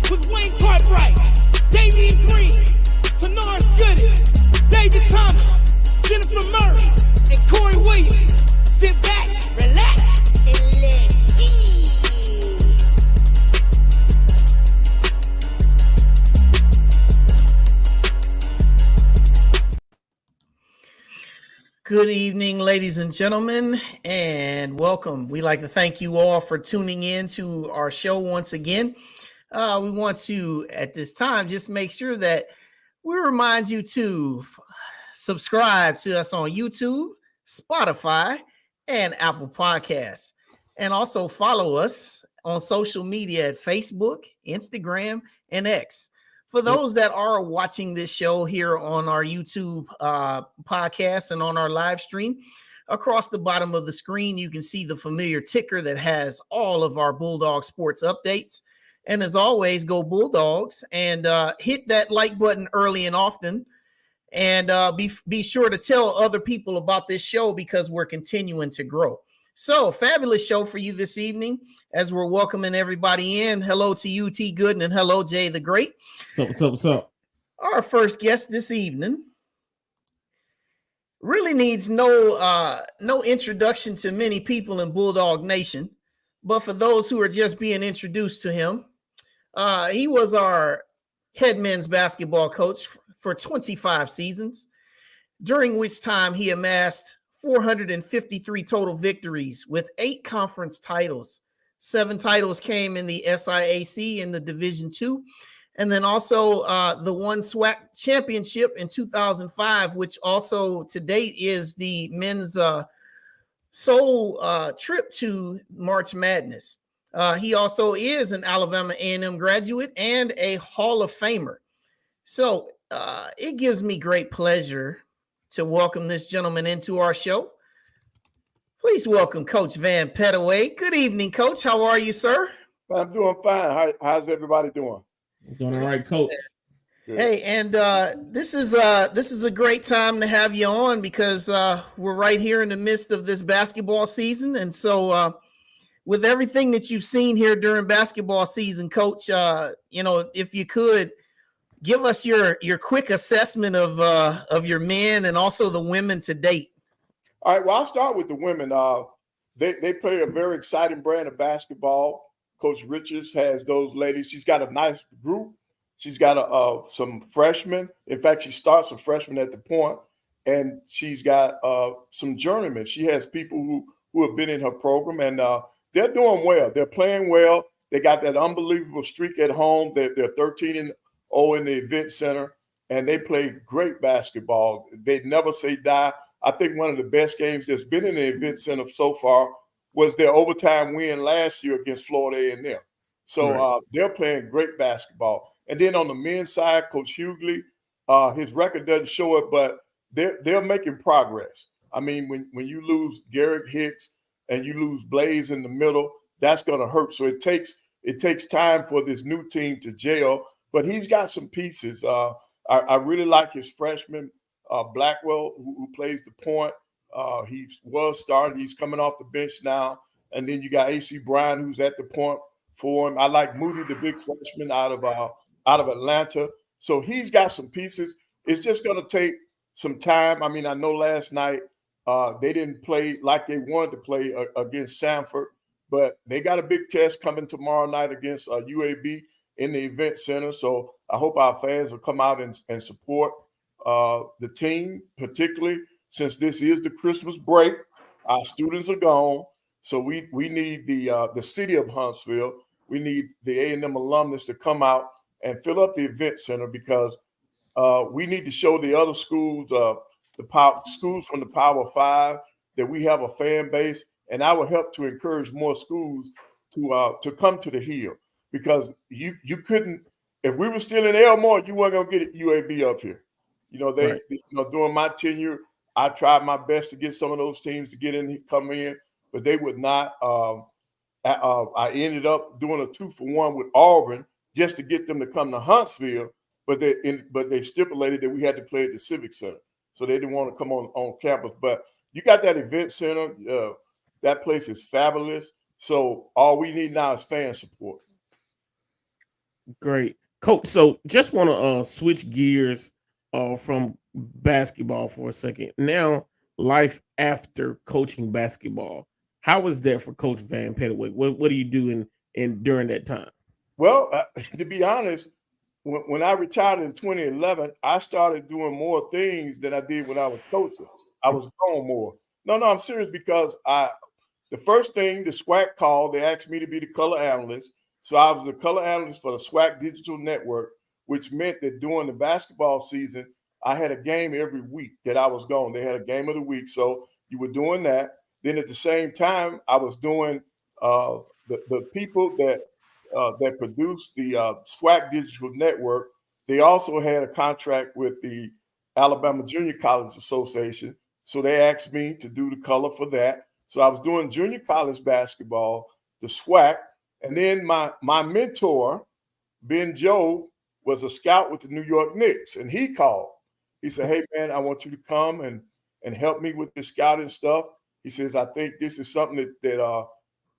with Wayne Cartwright, Damian Green, Tanaris Gooding, David Thomas, Jennifer Murray, and Corey Williams. Sit back, relax, and let be. Good evening, ladies and gentlemen, and welcome. We'd like to thank you all for tuning in to our show once again. We want to, at this time, just make sure that we remind you to subscribe to us on YouTube, Spotify, and Apple Podcasts. And also follow us on social media at Facebook, Instagram, and X. For those that are watching this show here on our YouTube podcast and on our live stream, across the bottom of the screen, you can see the familiar ticker that has all of our Bulldog sports updates. And as always, go Bulldogs and hit that like button early and often. And be sure to tell other people about this show because we're continuing to grow. So, fabulous show for you this evening as we're welcoming everybody in. Hello to you, T. Gooden, and hello, Jay the Great. What's up? Our first guest this evening really needs no introduction to many people in Bulldog Nation, but for those who are just being introduced to him, he was our head men's basketball coach for 25 seasons, during which time he amassed 453 total victories with 8 conference titles. 7 titles came in the SIAC in the Division II, and then also the one SWAC championship in 2005, which also to date is the men's sole trip to March Madness. He also is an Alabama A&M graduate and a Hall of Famer. So it gives me great pleasure to welcome this gentleman into our show. Please welcome Coach Vann Pettaway. Good evening, Coach. How are you, sir? I'm doing fine. How's everybody doing? Doing all right, Coach. Good. Hey, and this is a great time to have you on because we're right here in the midst of this basketball season, and so with everything that you've seen here during basketball season, Coach, if you could give us your quick assessment of your men and also the women to date. All right. Well, I'll start with the women. They play a very exciting brand of basketball. Coach Richards has those ladies. She's got a nice group. She's got some freshmen. In fact, she starts a freshman at the point, and she's got some journeymen. She has people who have been in her program, and they're doing well. They're playing well. They got that unbelievable streak at home. They're 13-0 in the event center, and they play great basketball. They never say die. I think one of the best games that's been in the event center so far was their overtime win last year against Florida A&M. So they're playing great basketball. And then on the men's side, Coach Hughley, his record doesn't show it, but they're making progress. I mean, when you lose Garrett Hicks and you lose Blaze in the middle, that's going to hurt. So it takes time for this new team to gel. But he's got some pieces. I really like his freshman, Blackwell, who plays the point. He was started. He's coming off the bench now. And then you got A.C. Bryan, who's at the point for him. I like Moody, the big freshman out of Atlanta. So he's got some pieces. It's just going to take some time. I mean, I know last night they didn't play like they wanted to play against Samford, but they got a big test coming tomorrow night against UAB in the event center. So I hope our fans will come out and support the team, particularly since this is the Christmas break. Our students are gone. So we need the city of Huntsville. We need the A&M alumnus to come out and fill up the event center because we need to show the other schools, schools from the Power 5, that we have a fan base, and I will help to encourage more schools to come to the Hill. Because you couldn't, if we were still in Elmore, you weren't gonna get UAB up here. During my tenure, I tried my best to get some of those teams to get in, come in, but they would not. I ended up doing a 2-for-1 with Auburn just to get them to come to Huntsville, but they stipulated that we had to play at the Civic Center, so they didn't want to come on campus. But you got that event center; that place is fabulous. So all we need now is fan support. Great, Coach. So just want to switch gears from basketball for a second. Now, life after coaching basketball. How was that for Coach Vann Pettaway? What do you do in during that time? Well, to be honest, when I retired in 2011, I started doing more things than I did when I was coaching. I was gone more. No, I'm serious because the first thing the SWAC called, they asked me to be the color analyst. So I was the color analyst for the SWAC Digital Network, which meant that during the basketball season, I had a game every week that I was gone. They had a game of the week. So you were doing that. Then at the same time, I was doing the people that produced the SWAC Digital Network. They also had a contract with the Alabama Junior College Association. So they asked me to do the color for that. So I was doing junior college basketball, the SWAC, and then my mentor, Ben Joe, was a scout with the New York Knicks, and he called. He said, "Hey man, I want you to come and help me with the scouting stuff." He says, "I think this is something that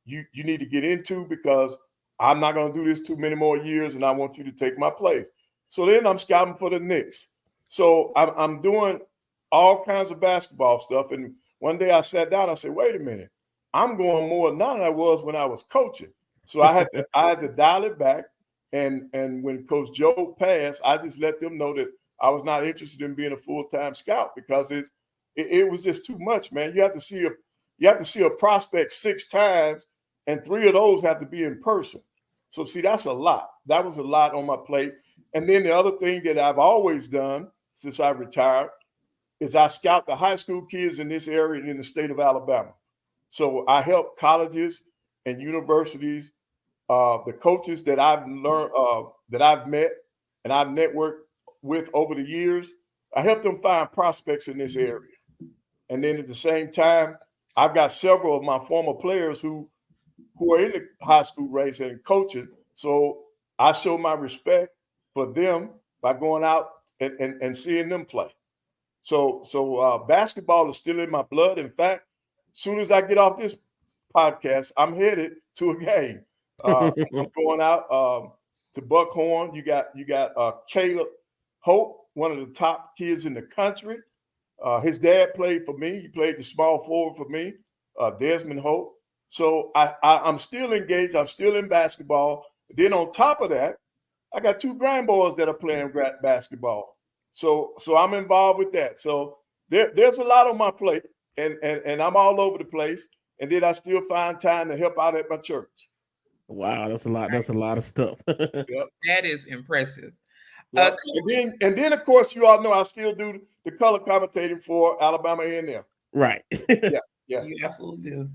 you need to get into because I'm not going to do this too many more years, and I want you to take my place." So then I'm scouting for the Knicks. So I'm doing all kinds of basketball stuff, and one day I sat down. I said, "Wait a minute, I'm going more now than I was when I was coaching." So I had to dial it back. And when Coach Joe passed, I just let them know that I was not interested in being a full-time scout because it was just too much, man. You have to see a prospect 6 times, and 3 of those have to be in person. So see, that's a lot. That was a lot on my plate. And then the other thing that I've always done since I retired is I scout the high school kids in this area and in the state of Alabama. So I help colleges and universities, the coaches that I've learned, that I've met and I've networked with over the years. I help them find prospects in this area. And then at the same time, I've got several of my former players who are in the high school race and coaching. So I show my respect for them by going out and seeing them play. So basketball is still in my blood. In fact, as soon as I get off this podcast, I'm headed to a game. I'm going out to Buckhorn. You got Caleb Hope, one of the top kids in the country. His dad played for me. He played the small forward for me, Desmond Hope. So I'm still engaged. I'm still in basketball. Then on top of that, I got 2 grandboys that are playing basketball. So I'm involved with that. So there's a lot on my plate, and I'm all over the place. And then I still find time to help out at my church. Wow, that's a lot. That's a lot of stuff. Yep. That is impressive. Yep. And then of course you all know I still do the color commentating for Alabama A&M. Right. Yeah. You absolutely do.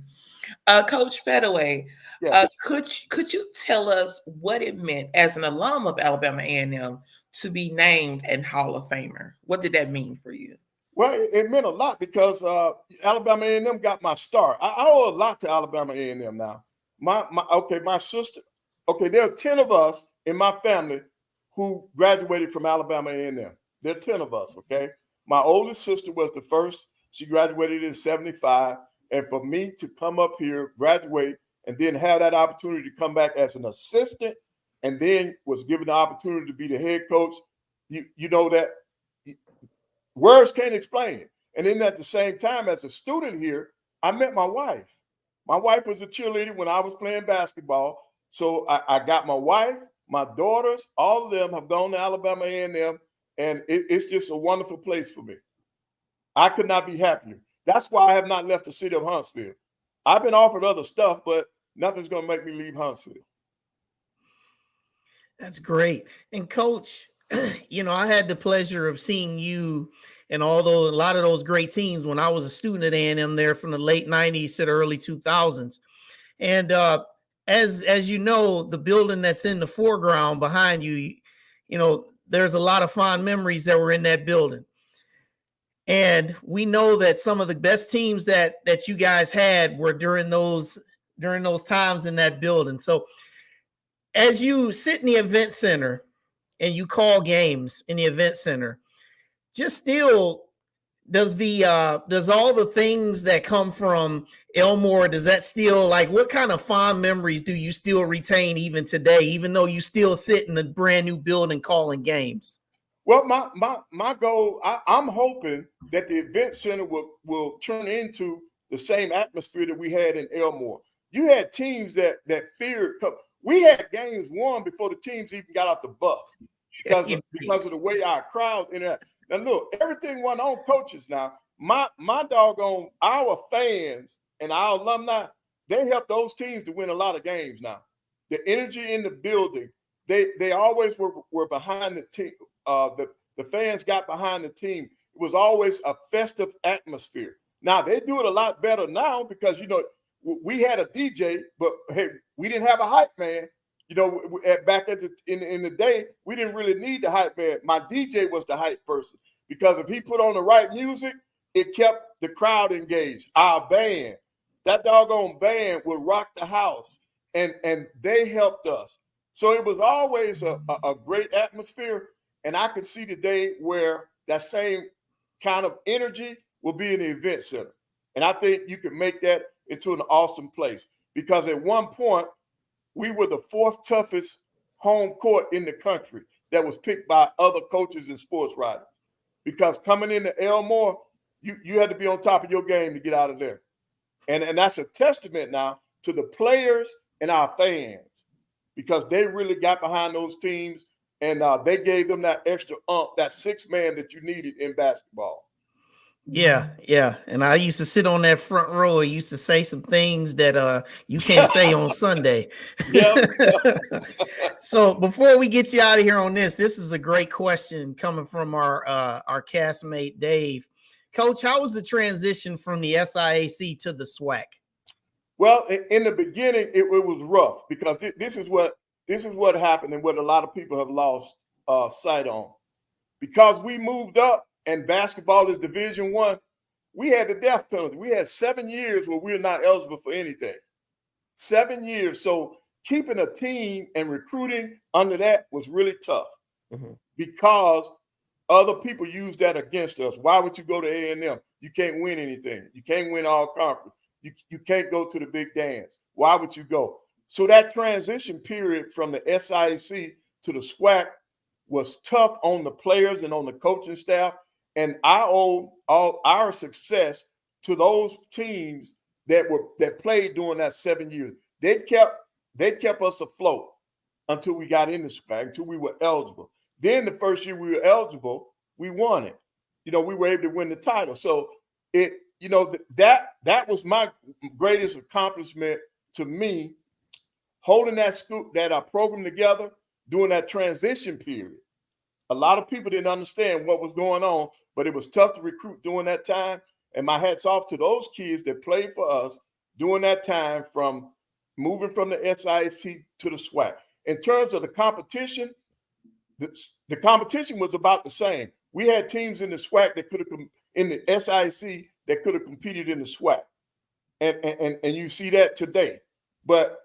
Coach Pettaway, Yes. could you tell us what it meant as an alum of Alabama A&M to be named an Hall of Famer? What did that mean for you? Well, it meant a lot because Alabama A&M got my start. I owe a lot to Alabama A&M now. My sister. Okay, there are 10 of us in my family who graduated from Alabama A&M. There are 10 of us. Okay, my oldest sister was the first. She graduated in '75, and for me to come up here, graduate, and then have that opportunity to come back as an assistant, and then was given the opportunity to be the head coach. You know that. Words can't explain it. And then at the same time, as a student here, I met my wife. My wife was a cheerleader when I was playing basketball. So I got my wife, my daughters, all of them have gone to Alabama A&M, and it's just a wonderful place for me. I could not be happier. That's why I have not left the city of Huntsville. I've been offered other stuff, but nothing's going to make me leave Huntsville. That's great. And Coach, I had the pleasure of seeing you and a lot of those great teams when I was a student at A&M there from the late 90s to the early 2000s. And as you know, the building that's in the foreground behind you, there's a lot of fond memories that were in that building. And we know that some of the best teams that you guys had were during those times in that building. So as you sit in the event center and you call games in the event center, just still does all the things that come from Elmore, does that still, like, what kind of fond memories do you still retain even today, even though you still sit in a brand new building calling games? Well, my goal, I'm hoping that the event center will turn into the same atmosphere that we had in Elmore. You had teams that feared. We had games won before the teams even got off the bus because of the way our crowds interact. Now look, everything went on coaches now. My doggone, our fans and our alumni, they helped those teams to win a lot of games now. The energy in the building, they always were behind the team. The fans got behind the team. It was always a festive atmosphere. Now they do it a lot better now because we had a DJ, but hey, we didn't have a hype man. Back in the day, we didn't really need the hype man. My DJ was the hype person because if he put on the right music, it kept the crowd engaged. Our band, that doggone band would rock the house, and they helped us. So it was always a great atmosphere. And I could see the day where that same kind of energy will be in the event center. And I think you can make that into an awesome place because at one point, we were the 4th toughest home court in the country that was picked by other coaches and sports writers. Because coming into Elmore, you had to be on top of your game to get out of there. And that's a testament now to the players and our fans because they really got behind those teams. And they gave them that extra that 6 man that you needed in basketball. Yeah. And I used to sit on that front row. I used to say some things that you can't say on Sunday. Yeah. So before we get you out of here on this is a great question coming from our castmate Dave. Coach, how was the transition from the SIAC to the SWAC? Well, in the beginning, it was rough because this is what happened and what a lot of people have lost sight on. Because we moved up and basketball is Division I, we had the death penalty. We had 7 years where we were not eligible for anything. 7 years. So keeping a team and recruiting under that was really tough because other people used that against us. Why would you go to A&M? You can't win anything. You can't win all conference. You can't go to the big dance. Why would you go? So that transition period from the SIAC to the SWAC was tough on the players and on the coaching staff. And I owe all our success to those teams that played during that 7 years. They kept us afloat until we got in the SWAC, until we were eligible. Then the first year we were eligible, we won it. We were able to win the title. So that was my greatest accomplishment to me, holding that program together during that transition period. A lot of people didn't understand what was going on, but it was tough to recruit during that time. And my hat's off to those kids that played for us during that time, from moving from the SIAC to the SWAC. In terms of the competition, the competition was about the same. We had teams in the SWAC that could have in the SIAC that could have competed in the SWAC, and you see that today. But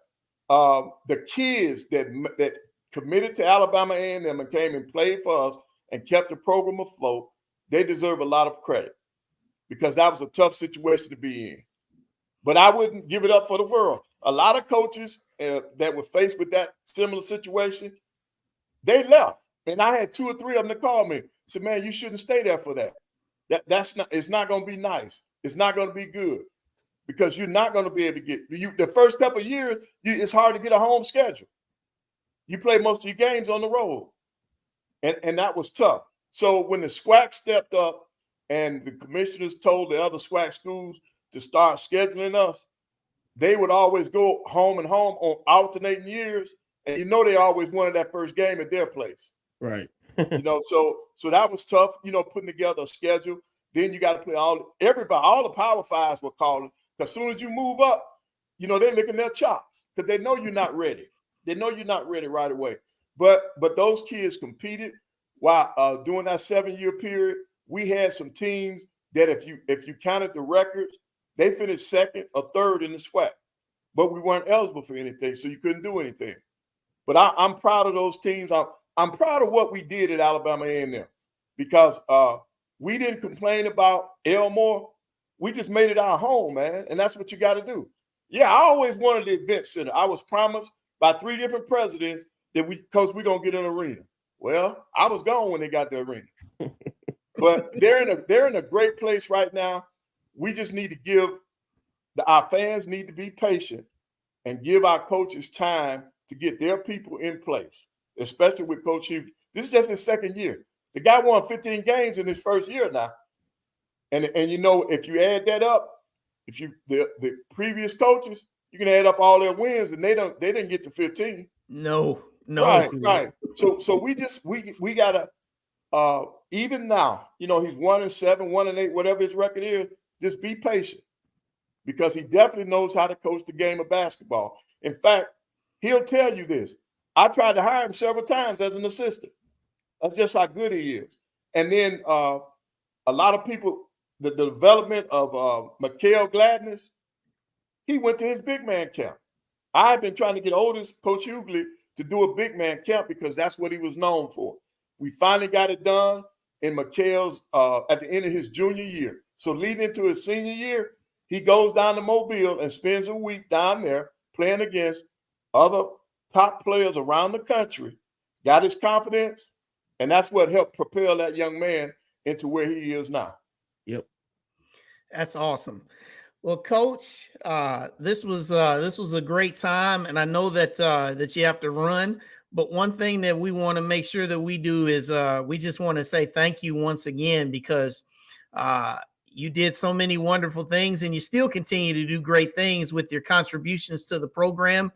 the kids that committed to Alabama A&M and came and played for us and kept the program afloat, they deserve a lot of credit because that was a tough situation to be in. But I wouldn't give it up for the world. A lot of coaches that were faced with that similar situation, they left. And I had 2 or 3 of them that called me. Said, man, you shouldn't stay there for that. It's not going to be nice. It's not going to be good because you're not going to be able to get the first couple of years. It's hard to get a home schedule. You play most of your games on the road, and that was tough. So when the SWAC stepped up and the commissioners told the other SWAC schools to start scheduling us, they would always go home and home on alternating years, and they always wanted that first game at their place. Right. So that was tough, putting together a schedule. Then you got to play all the Power Fives were calling. As soon as you move up, they're licking their chops because they know you're not ready. They know you're not ready right away. But those kids competed while during that 7-year period. We had some teams that if you counted the records, they finished second or third in the SWAC, but we weren't eligible for anything, so you couldn't do anything. But I'm proud of those teams. I'm proud of what we did at Alabama A&M because We didn't complain about Elmore. We just made it our home, man. And that's what you got to do. Yeah, I always wanted the event center. I was promised by 3 different presidents that we're going to get an arena. Well, I was gone when they got the arena. But they're in a great place right now. We just need to give our fans need to be patient and give our coaches time to get their people in place, especially with Coach Hughes. This is just his second year. The guy won 15 games in his first year now. And if you add that up, if you the previous coaches, you can add up all their wins, and they didn't get to 15. No. Right. So we gotta even now, he's 1-7, 1-8, whatever his record is, just be patient because he definitely knows how to coach the game of basketball. In fact, he'll tell you this. I tried to hire him several times as an assistant. That's just how good he is. And then a lot of people, the development of Mikael Gladness, he went to his big man camp. I've been trying to get oldest Coach Hughley to do a big man camp because that's what he was known for. We finally got it done in Mikael's at the end of his junior year. So leading into his senior year, he goes down to Mobile and spends a week down there playing against other top players around the country, got his confidence, and that's what helped propel that young man into where he is now. Yep. That's awesome. Well, Coach, this was a great time, and I know that you have to run. But one thing that we want to make sure that we do is we just want to say thank you once again because you did so many wonderful things, and you still continue to do great things with your contributions to the program.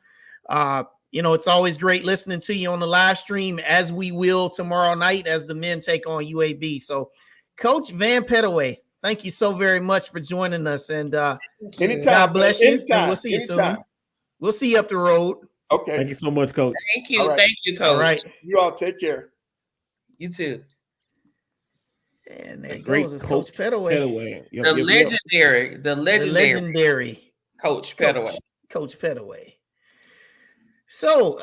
It's always great listening to you on the live stream, as we will tomorrow night as the men take on UAB. So, Coach Vann Pettaway, thank you so very much for joining us, and anytime, God bless you. Anytime, and we'll see you anytime. soon. We'll see you up the road. Okay. Thank you so much, Coach. Thank you. Right. Thank you, Coach. All right. You all take care. You too. And there he Great goes. It's Coach Pettaway. Yep, The legendary The legendary Coach Pettaway. Coach Pettaway. So,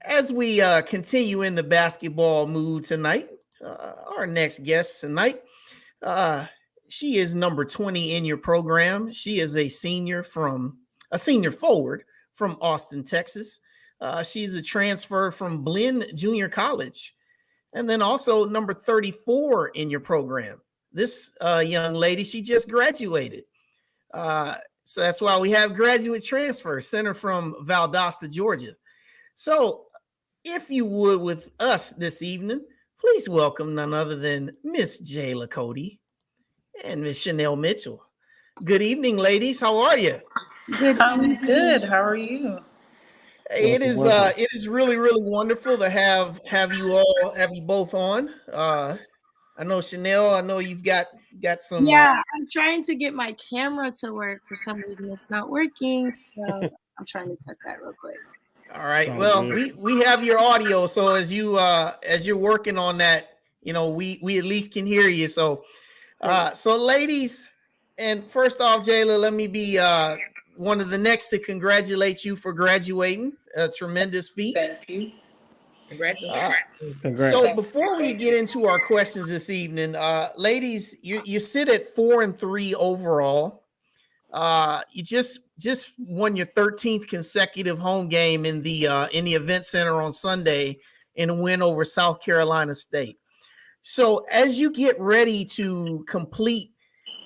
as we continue in the basketball mood tonight, our next guest tonight, she is number 20 in your program. She is a senior forward from Austin, Texas. She's a transfer from Blinn Junior College. And then also number 34 in your program. This young lady, she just graduated. So that's why we have graduate transfer, center from Valdosta, Georgia. So if you would with us this evening, please welcome none other than Miss Jayla Cody and Miss Chynell Mitchell. Good evening, ladies. How are you? I'm good. How are you? Hey, it is really, really wonderful to have you both on. I know Chynell, I know you've got some. Yeah, I'm trying to get my camera to work. For some reason, it's not working. So I'm trying to test that real quick. All right. Sounds Well, good. we have your audio, so as you're working on that, we at least can hear you. So, so ladies, and first off, Jayla, let me be one of the next to congratulate you for graduating. A tremendous feat. Thank you. Congratulations. Congrats. So before we get into our questions this evening, ladies, you sit at 4-3 overall. You just won your 13th consecutive home game in the event center on Sunday in a win over South Carolina State. So as you get ready to complete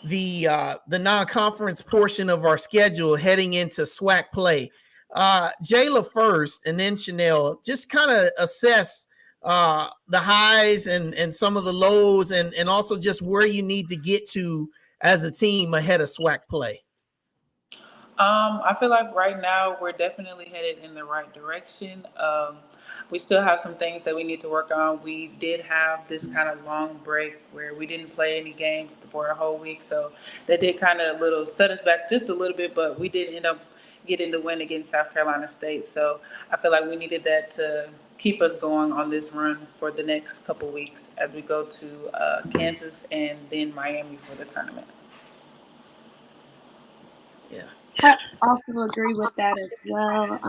the non-conference portion of our schedule heading into SWAC play, Jayla first and then Chynell, just kind of assess the highs and some of the lows and also just where you need to get to as a team ahead of SWAC play. I feel like right now we're definitely headed in the right direction. We still have some things that we need to work on. We did have this kind of long break where we didn't play any games for a whole week, so that did kind of set us back just a little bit, but we did end up getting the win against South Carolina State. So I feel like we needed that to keep us going on this run for the next couple weeks as we go to Kansas and then Miami for the tournament. Yeah. I also agree with that as well.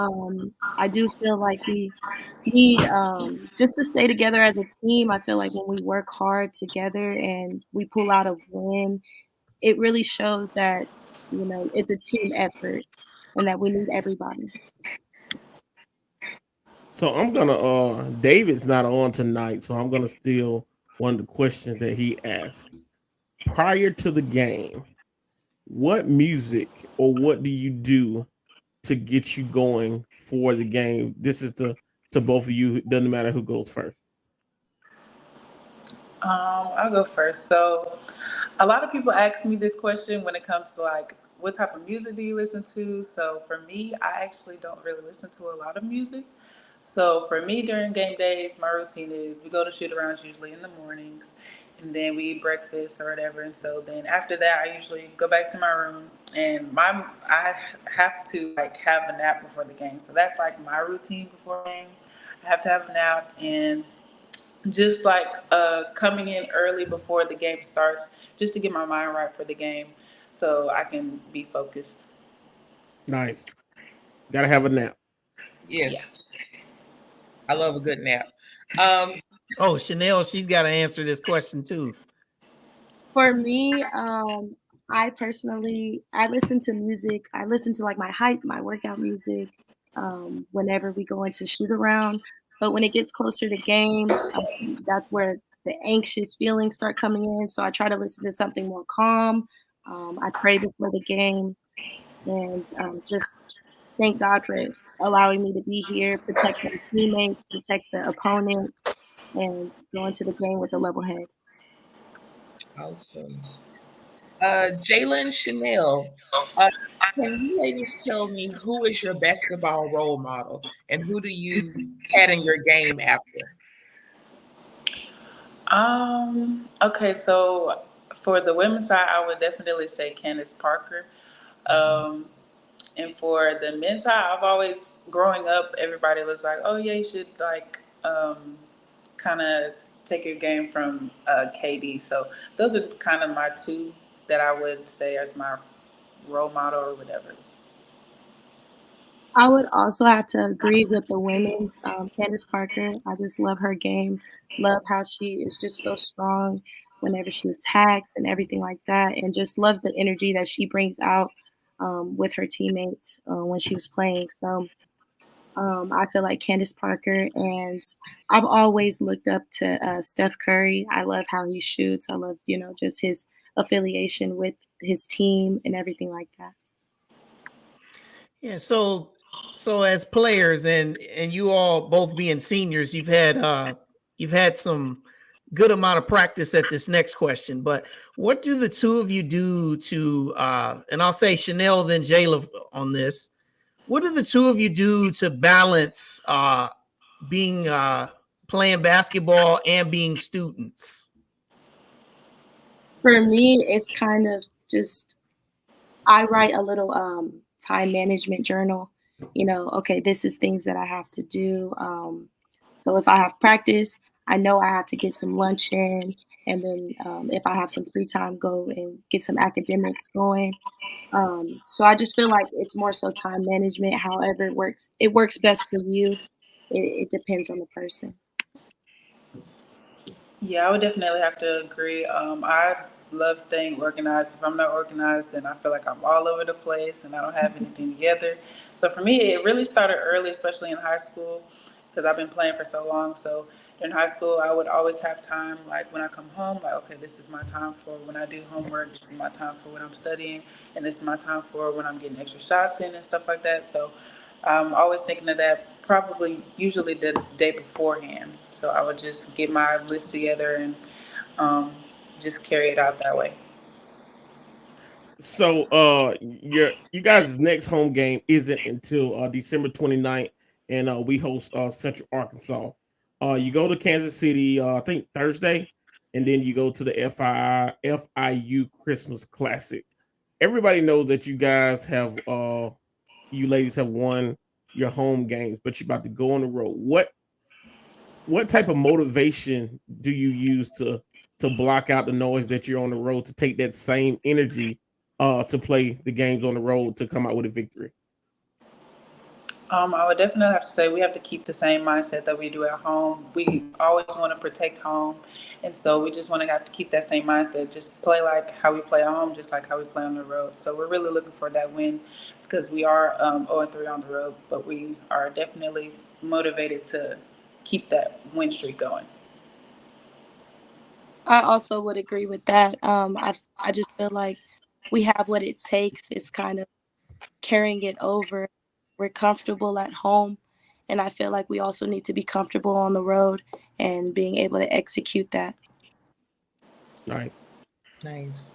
I do feel like we need just to stay together as a team. I feel like when we work hard together and we pull out a win, it really shows that, it's a team effort and that we need everybody. So I'm gonna David's not on tonight, so I'm gonna steal one of the questions that he asked. Prior to the game, what music or what do you do to get you going for the game? This is to both of you. It doesn't matter who goes first. I'll go first. So, a lot of people ask me this question when it comes to like, what type of music do you listen to? So, for me, I actually don't really listen to a lot of music. So, for me, during game days, my routine is we go to shoot arounds usually in the mornings, and then we eat breakfast or whatever. And so, then after that, I usually go back to my room, and I have to like have a nap before the game. So that's like my routine before the game. I have to have a nap and just like coming in early before the game starts just to get my mind right for the game so I can be focused. Nice. Gotta have a nap. Yeah. Yes, I love a good nap. Um, Oh, Chynell, she's got to answer this question too. For me, I listen to music. I listen to like my workout music, whenever we go into shoot around. But when it gets closer to game, that's where the anxious feelings start coming in. So I try to listen to something more calm. I pray before the game and just thank God for allowing me to be here, protect my teammates, protect the opponent, and go into the game with a level head. awesome. Jayla and Chynell, uh, can you ladies tell me who is your basketball role model and who do you had in your game after? Okay, so for the women's side, I would definitely say Candace Parker. Um, and for the men's side, I've always, growing up, everybody was like, oh, yeah, you should like kind of take your game from KD. So those are kind of my two that I would say as my role model or whatever. I would also have to agree with the women's, Candace Parker. I just love her game, love how she is just so strong whenever she attacks and everything like that, and just love the energy that she brings out with her teammates when she was playing. So I feel like Candace Parker, and I've always looked up to Steph Curry. I love how he shoots. I love, just his affiliation with his team and everything like that. Yeah, so as players and you all both being seniors, you've had some good amount of practice at this next question. But what do the two of you do to and I'll say Chynell then Jayla on this. What do the two of you do to balance being playing basketball and being students? For me, it's kind of just I write a little time management journal. Okay, this is things that I have to do. So if I have practice, I know I have to get some lunch in, and then if I have some free time, go and get some academics going. So I just feel like it's more so time management. However, it works best for you. It depends on the person. Yeah, I would definitely have to agree. I love staying organized. If I'm not organized, then I feel like I'm all over the place and I don't have anything together. So for me, it really started early, especially in high school, because I've been playing for so long. So in high school, I would always have time, like when I come home, like, okay, this is my time for when I do homework, this is my time for when I'm studying, and this is my time for when I'm getting extra shots in and stuff like that. So I'm always thinking of that probably usually the day beforehand. So I would just get my list together and um, just carry it out that way. So you guys' next home game isn't until December 29th, and we host Central Arkansas. You go to Kansas City, I think Thursday, and then you go to the FIU Christmas Classic. Everybody knows that you guys have you ladies have won your home games, but you're about to go on the road. What type of motivation do you use to block out the noise that you're on the road to take that same energy to play the games on the road to come out with a victory? I would definitely have to say we have to keep the same mindset that we do at home. We always want to protect home, and so we just want to have to keep that same mindset. Just play like how we play at home, just like how we play on the road. So we're really looking for that win because we are 0-3 on the road, but we are definitely motivated to keep that win streak going. I also would agree with that. I just feel like we have what it takes. It's kind of carrying it over. We're comfortable at home, and I feel like we also need to be comfortable on the road and being able to execute that. Nice. Nice.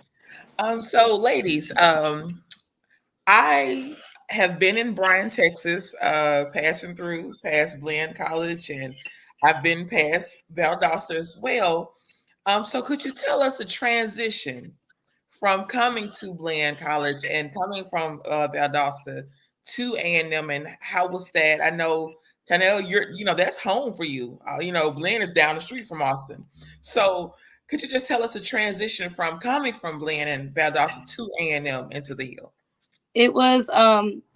So ladies, I have been in Bryan, Texas, passing through past Glenn College, and I've been past Valdosta as well. So could you tell us the transition from coming to Bland College and coming from Valdosta to A&M, and how was that? I know, Chynell, that's home for you. Bland is down the street from Austin. So could you just tell us the transition from coming from Bland and Valdosta to A&M into the Hill? It was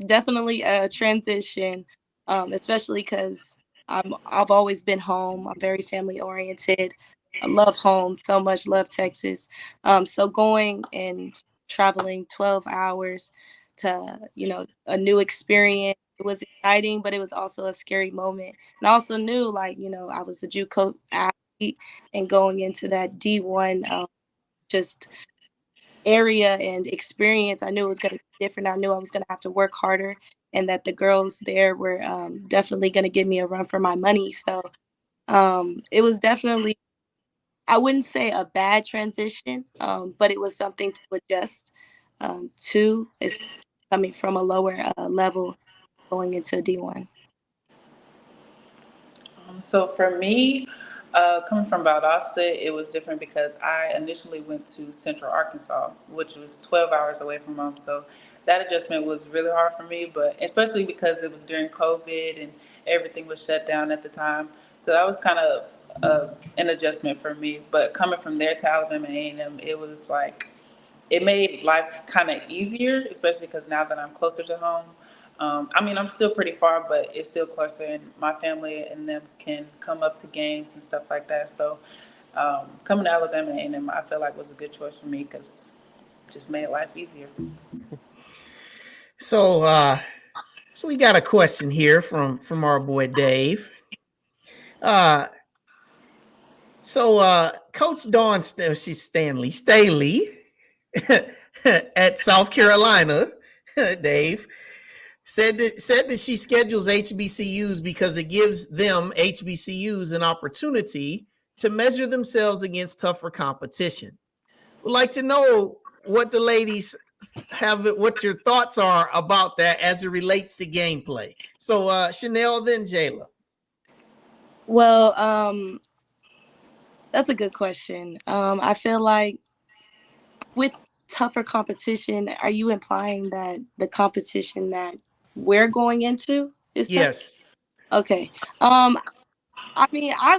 definitely a transition, especially because I've always been home. I'm very family oriented. I love home so much. Love Texas. So going and traveling 12 hours to a new experience. It was exciting, but it was also a scary moment. And I also knew I was a JUCO athlete, and going into that D1 just area and experience, I knew it was going to be different. I knew I was going to have to work harder, and that the girls there were definitely going to give me a run for my money. So it was definitely, I wouldn't say a bad transition, but it was something to adjust to, is coming from a lower level going into D1. So for me, coming from Valdosta, it was different because I initially went to Central Arkansas, which was 12 hours away from home. So that adjustment was really hard for me, but especially because it was during COVID and everything was shut down at the time. So that was kind of an adjustment for me. But coming from there to Alabama A&M, it was like, it made life kind of easier, especially because now that I'm closer to home. I'm still pretty far, but it's still closer, and my family and them can come up to games and stuff like that. So coming to Alabama A&M, I feel like was a good choice for me because it just made life easier. So we got a question here from our boy Dave. Coach Dawn Staley at South Carolina, Dave, said that she schedules HBCUs because it gives them, HBCUs, an opportunity to measure themselves against tougher competition. Would like to know what the ladies what your thoughts are about that as it relates to gameplay. So Chynell, then Jayla. Well, that's a good question. I feel like with tougher competition, are you implying that the competition that we're going into is tough? Yes. Okay. I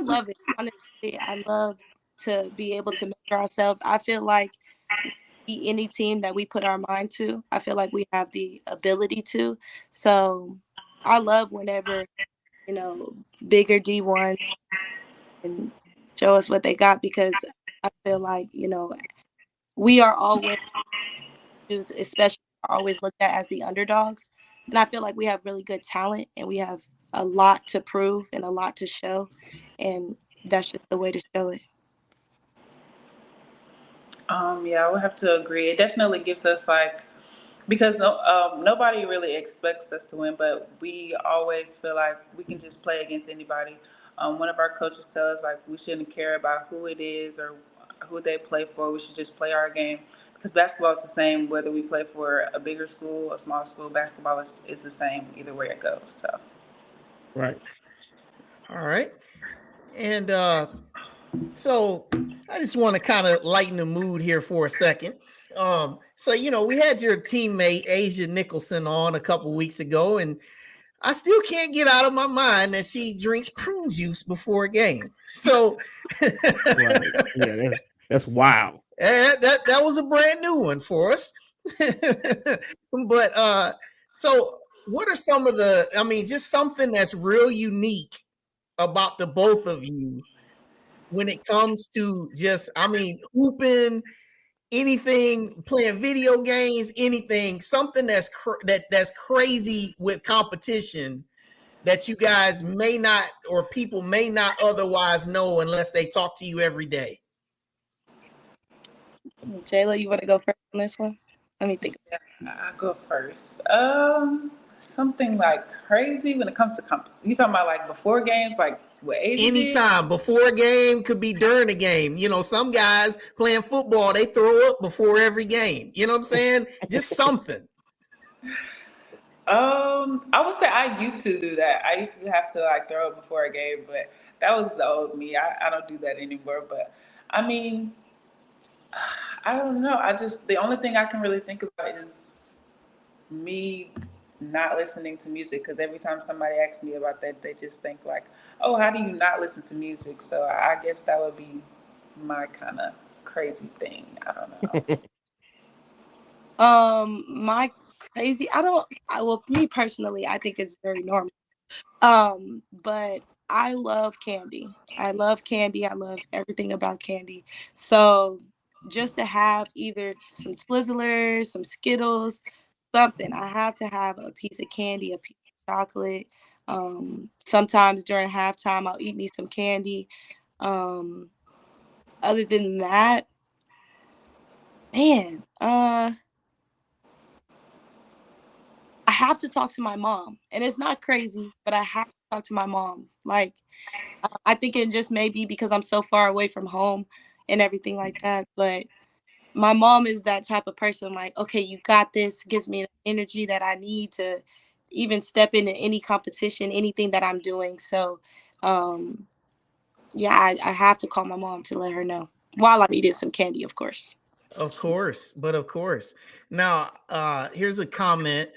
love it. Honestly, I love to be able to measure ourselves. I feel like any team that we put our mind to, I feel like we have the ability to. So I love whenever, bigger D1 and show us what they got, because I feel like, we are always, especially, are always looked at as the underdogs. And I feel like we have really good talent, and we have a lot to prove and a lot to show. And that's just the way to show it. Yeah, I would have to agree. It definitely gives us because nobody really expects us to win, but we always feel like we can just play against anybody. One of our coaches tell us we shouldn't care about who it is or who they play for. We should just play our game, because basketball is the same whether we play for a bigger school, a smaller school. Basketball is the same either way it goes. So. Right. All right. And so I just want to kind of lighten the mood here for a second. We had your teammate Asia Nicholson on a couple weeks ago, and I still can't get out of my mind that she drinks prune juice before a game. So right. Yeah, that's wild. That was a brand new one for us. But so what are some of the, I mean, just something that's real unique about the both of you when it comes to just, I mean, hooping, anything, playing video games, anything, something that's crazy with competition that you guys may not, or people may not otherwise know unless they talk to you every day? Jayla, you want to go first on this one? Let me think. I'll go first. Something like crazy when it comes to you talking about like before games, like what age? Anytime, before a game, could be during a game. You know, some guys playing football, they throw up before every game. You know what I'm saying? Just something. I would say I used to do that. I used to have to like throw up before a game, but that was the old me. I don't do that anymore. But I mean, I don't know. The only thing I can really think about is me not listening to music, because every time somebody asks me about that, they just think like, oh, how do you not listen to music? So I guess that would be my kind of crazy thing. I don't know. My crazy, well, me personally, I think it's very normal. But I love candy. I love candy. I love everything about candy. So just to have either some Twizzlers, some Skittles, something, I have to have a piece of candy, a piece of chocolate. Sometimes during halftime, I'll eat me some candy. Other than that, man, I have to talk to my mom, and it's not crazy, but I have to talk to my mom. Like, I think it just may be because I'm so far away from home and everything like that. But my mom is that type of person, like, okay, you got this, gives me the energy that I need to even step into any competition, anything that I'm doing. So, yeah, I have to call my mom to let her know while I'm eating some candy, of course. Of course, but of course. Now, here's a comment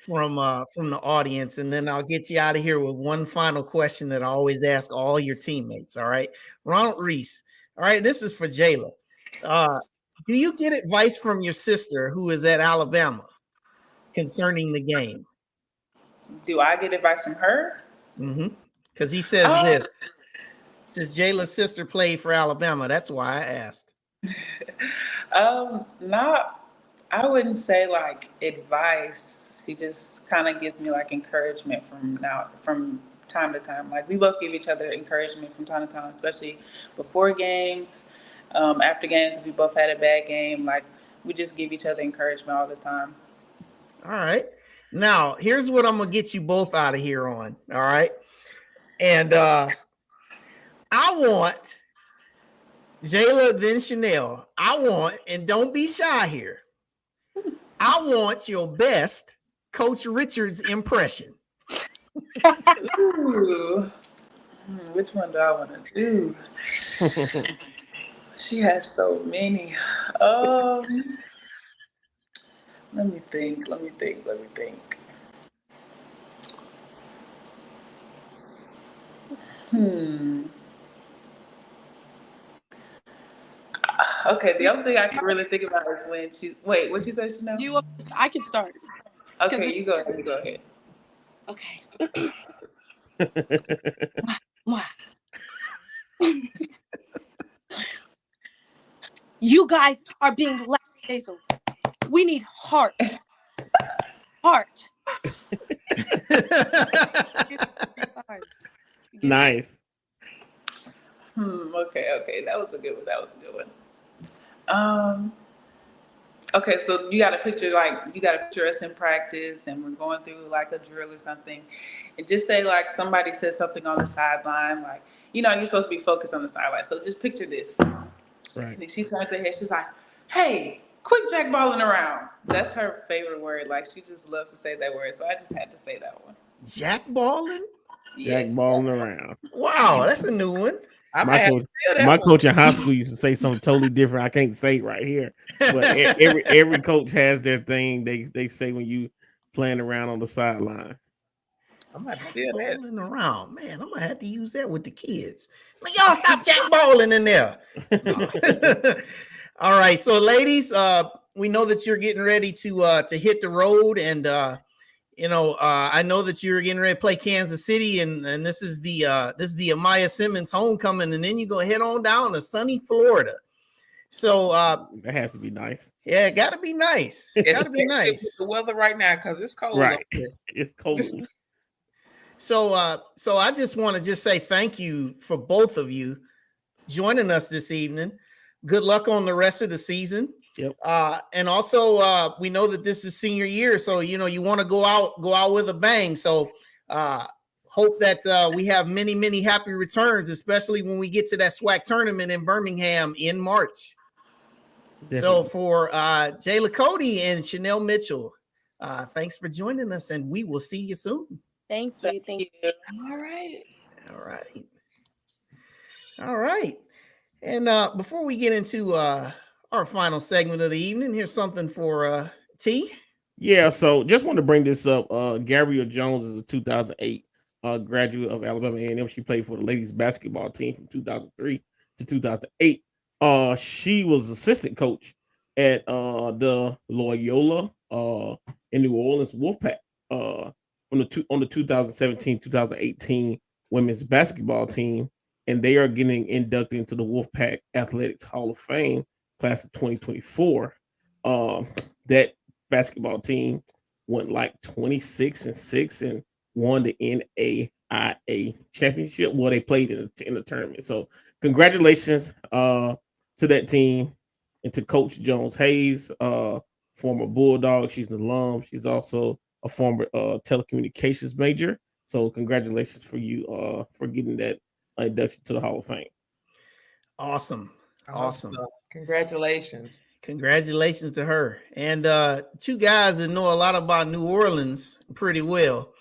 from the audience, and then I'll get you out of here with one final question that I always ask all your teammates. All right, Ronald Reese. All right, this is for Jayla. Do you get advice from your sister who is at Alabama concerning the game? Do I get advice from her? Mm-hmm. Because he says this. Since Jayla's sister played for Alabama, that's why I asked. Not, I wouldn't say like advice. She just kind of gives me like encouragement from time to time. Like we both give each other encouragement from time to time, especially before games, after games. If we both had a bad game, like we just give each other encouragement all the time. All right. Now, here's what I'm gonna get you both out of here on. All right. And I want Jayla, then Chynell. And don't be shy here. I want your best Coach Richards impression. Ooh. Which one do I want to do? She has so many. Let me think. Okay, the only thing I can really think about is when she. Wait, what you say, Chynell? Do you want? I can start. Okay, you go ahead. Okay. You guys are being lackadaisical. We need heart. Nice. Okay. That was a good one. Okay, so you got a picture us in practice and we're going through like a drill or something, and just say like somebody says something on the sideline, like, you know, you're supposed to be focused on the sideline. So just picture this. Right. And she turns her head, she's like, hey, quit jackballing around. That's her favorite word. Like she just loves to say that word. So I just had to say that one. Jackballing? Yes, Jackballing around. Wow, that's a new one. My coach in high school used to say something totally different. I can't say it right here, but every coach has their thing they say when you playing around on the sideline. I'm not jackballing around, man. I'm gonna have to use that with the kids. Man, y'all stop jackballing in there. All right, so ladies, we know that you're getting ready to hit the road, and I know that you're getting ready to play Kansas City, and this is the Amaya Simmons homecoming, and then you go head on down to sunny Florida. So that has to be nice. Yeah, it got to be nice. Got to be nice. With the weather right now, because it's cold. Right, it's cold. So I just want to say thank you for both of you joining us this evening. Good luck on the rest of the season. Yep. And also, we know that this is senior year, so you want to go out with a bang. So hope that we have many happy returns, especially when we get to that SWAC tournament in Birmingham in March. Definitely. So for Jayla, Cody, and Chynell Mitchell, thanks for joining us, and we will see you soon. Thank you. All right. And before we get into our final segment of the evening, here's something for T. Yeah, so just want to bring this up. Gabrielle Jones is a 2008 graduate of Alabama A&M. She played for the ladies basketball team from 2003 to 2008. She was assistant coach at the Loyola in New Orleans Wolfpack on the 2017-2018 women's basketball team, and they are getting inducted into the Wolfpack Athletics Hall of Fame class of 2024. That basketball team went like 26-6 and won the NAIA championship. Well, they played in the tournament. So congratulations to that team and to Coach Jones Hayes, former Bulldog. She's an alum. She's also a former telecommunications major. So congratulations for you for getting that induction to the Hall of Fame. Awesome. Congratulations to her. And two guys that know a lot about New Orleans pretty well.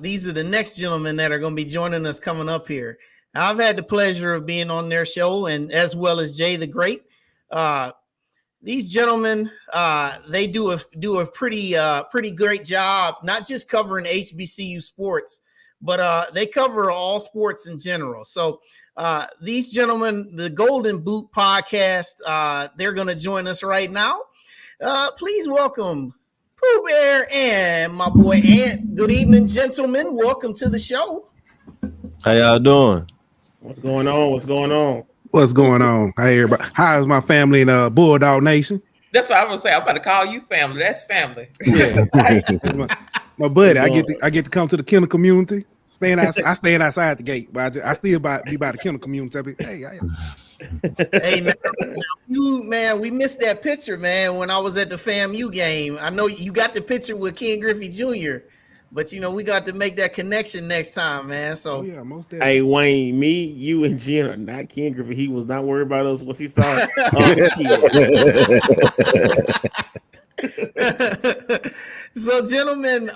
These are the next gentlemen that are going to be joining us coming up here. I've had the pleasure of being on their show, and as well as Jay the Great. These gentlemen, they do a pretty great job, not just covering HBCU sports, but they cover all sports in general. So these gentlemen, the Golden Boot podcast, they're going to join us right now. Please welcome Poughbear and my boy Ant. Good evening, gentlemen. Welcome to the show. How y'all doing? What's going on? What's going on? Hey, everybody. How's my family in Bulldog Nation? That's what I was saying. I'm about to call you family. That's family. Yeah. my buddy. I get to come to the kennel community. I stand outside the gate, but I still be by the kennel community. Hey, man, we missed that picture, man, when I was at the FAMU game. I know you got the picture with Ken Griffey Jr., but we got to make that connection next time, man. So yeah, most definitely. Hey, Wayne, me, you, and Jen are not Ken Griffey. He was not worried about us once he saw it. So, gentlemen,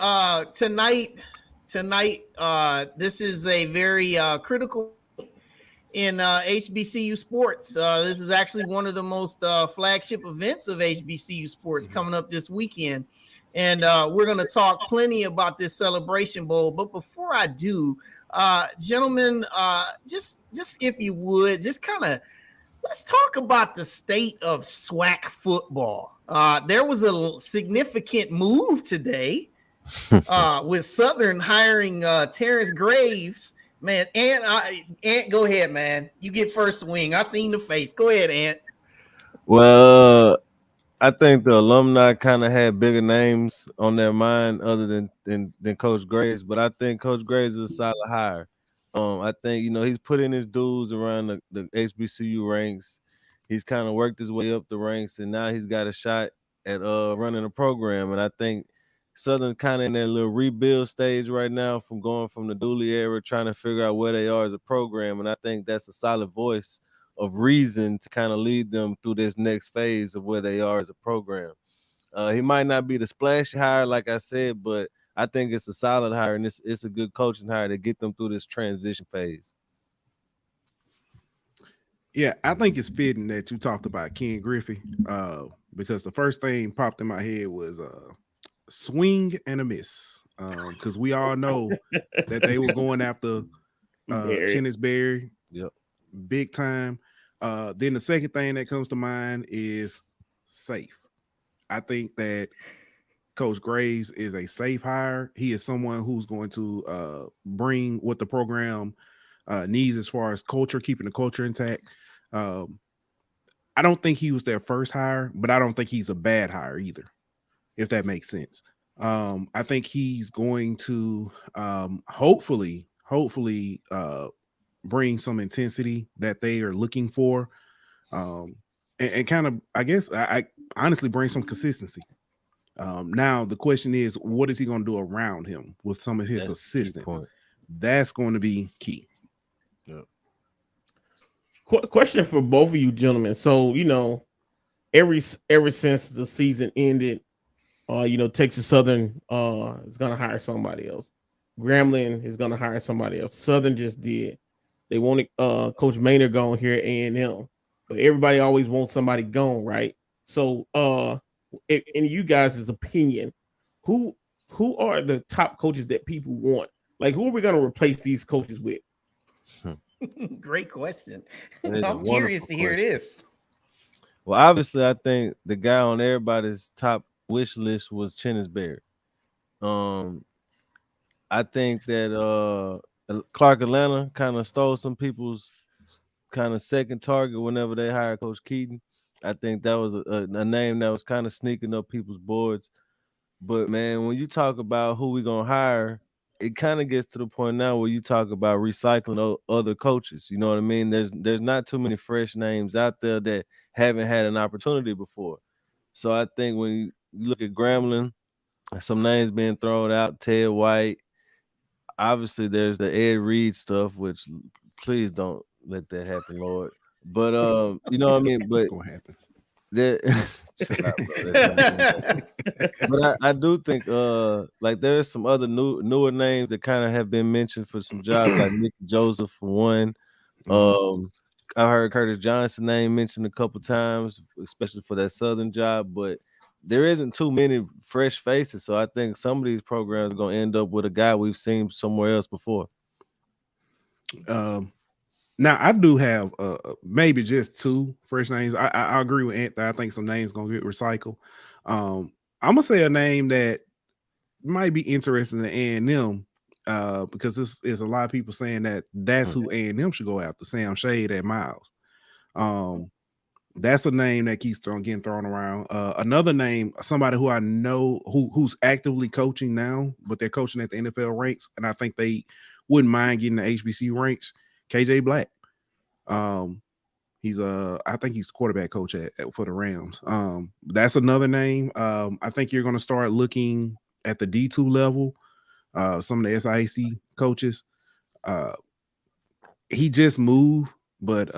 tonight, this is a very critical in HBCU sports. This is actually one of the most flagship events of HBCU sports coming up this weekend. And we're going to talk plenty about this Celebration Bowl. But before I do, gentlemen, just if you would, just kind of let's talk about the state of SWAC football. There was a significant move today with Southern hiring Terrence Graves. Man, Ant, go ahead, man. You get first swing. I seen the face. Go ahead, Ant. Well, I think the alumni kind of had bigger names on their mind other than Coach Graves, but I think Coach Graves is a solid hire. I think he's put in his dues around the HBCU ranks. He's kind of worked his way up the ranks, and now he's got a shot at running a program. And I think Southern kind of in that little rebuild stage right now from going from the Dooley era, trying to figure out where they are as a program. And I think that's a solid voice of reason to kind of lead them through this next phase of where they are as a program. He might not be the splashy hire, like I said, but I think it's a solid hire, and it's a good coaching hire to get them through this transition phase. Yeah, I think it's fitting that you talked about Ken Griffey because the first thing popped in my head was swing and a miss, because we all know that they were going after Chennis Berry, big time. Then the second thing that comes to mind is safe. I think that Coach Graves is a safe hire. He is someone who's going to bring what the program needs as far as culture, keeping the culture intact. I don't think he was their first hire, but I don't think he's a bad hire either, if that makes sense. I think he's going to hopefully bring some intensity that they are looking for, and kind of, I guess, I honestly bring some consistency. Now the question is, what is he going to do around him with some of his assistants? That's going to be key. Yeah. Question for both of you gentlemen. So, you know, ever since the season ended, you know, Texas Southern is going to hire somebody else. Grambling is going to hire somebody else. Southern just did. They wanted Coach Maynard gone here at A&M, but everybody always wants somebody gone, right? So, in you guys' opinion, who are the top coaches that people want? Like, who are we going to replace these coaches with? Great question. I'm curious to hear this. Well, obviously, I think the guy on everybody's top wish list was Chynell. I think that Clark Atlanta kind of stole some people's kind of second target whenever they hired Coach Keaton. I think that was a name that was kind of sneaking up people's boards. But, man, when you talk about who we're going to hire, it kind of gets to the point now where you talk about recycling other coaches. You know what I mean? There's not too many fresh names out there that haven't had an opportunity before. So I think when you look at Grambling, some names being thrown out, Ted White. Obviously, there's the Ed Reed stuff, which please don't let that happen, Lord. But you know what I mean? But gonna happen. Shut up, bro. But I do think like there's some other newer names that kind of have been mentioned for some jobs, like Nick Joseph for one. I heard Curtis Johnson's name mentioned a couple times, especially for that Southern job, but there isn't too many fresh faces. So I think some of these programs are going to end up with a guy we've seen somewhere else before. Now, I do have maybe just two fresh names. I agree with Anthony. I think some names going to get recycled. I'm going to say a name that might be interesting to A&M because this is a lot of people saying that's who A&M should go after, Sam Shade at Miles. That's a name that keeps getting thrown around. Another name, somebody who I know who's actively coaching now, but they're coaching at the NFL ranks, and I think they wouldn't mind getting the HBC ranks. KJ Black. He's I think he's quarterback coach for the Rams. That's another name. I think you're going to start looking at the D2 level. Some of the SIAC coaches. He just moved, but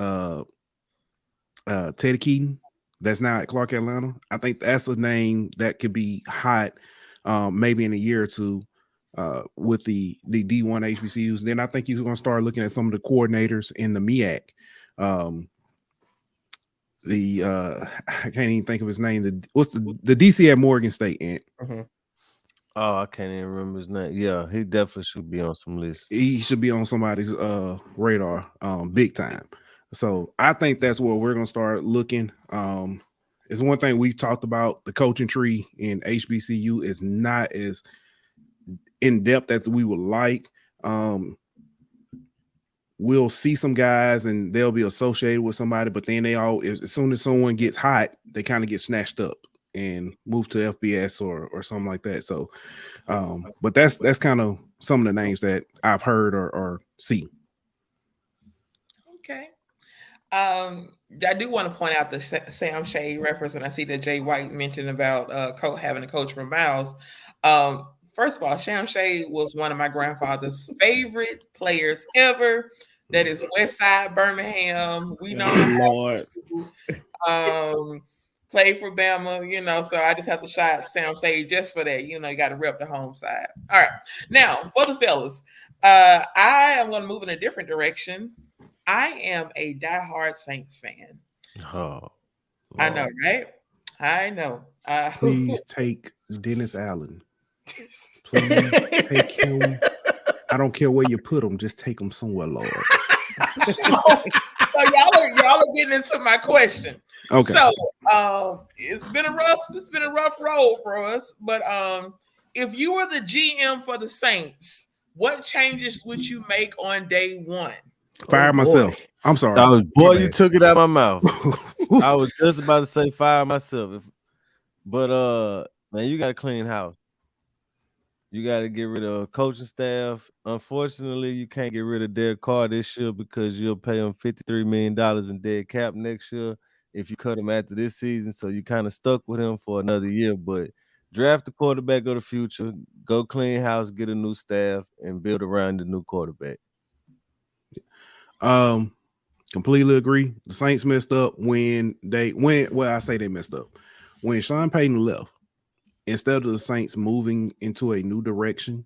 Teddy Keaton, that's now at Clark Atlanta. I think that's a name that could be hot maybe in a year or two with the D1 HBCUs. Then I think you're going to start looking at some of the coordinators in the MEAC. I can't even think of his name. What's the DC at Morgan State, Ant? Oh, I can't even remember his name. Yeah, he definitely should be on some list. He should be on somebody's radar big time. So I think that's where we're going to start looking. It's one thing we've talked about. The coaching tree in HBCU is not as in depth as we would like. We'll see some guys and they'll be associated with somebody, but then as soon as someone gets hot, they kind of get snatched up and move to FBS or something like that. So, but that's kind of some of the names that I've heard or see. Okay. I do want to point out the Sam Shade reference, and I see that Jay White mentioned about having a coach from Miles. First of all, Sam Shade was one of my grandfather's favorite players ever. That is West Side Birmingham. We know Lord. Play for Bama, so I just have to shout Sam Shade just for that. You got to rep the home side. All right. Now, for the fellas, I am going to move in a different direction. I am a diehard Saints fan. Oh, I know, right? I know. Please take Dennis Allen. Please take him. I don't care where you put him. Just take him somewhere, Lord. So y'all are getting into my question. Okay. So It's been a rough road for us. But if you were the GM for the Saints, what changes would you make on day one? Fire myself. boy. I'm sorry. Boy, My you bad. took it out of my mouth. I was just about to say fire myself. But man, you got to clean house. You got to get rid of coaching staff. Unfortunately, you can't get rid of Derek Carr this year because you'll pay him $53 million in dead cap next year if you cut him after this season. So you kind of stuck with him for another year. But draft the quarterback of the future, go clean house, get a new staff, and build around the new quarterback. Completely agree. The Saints messed up I say they messed up. When Sean Payton left, instead of the Saints moving into a new direction,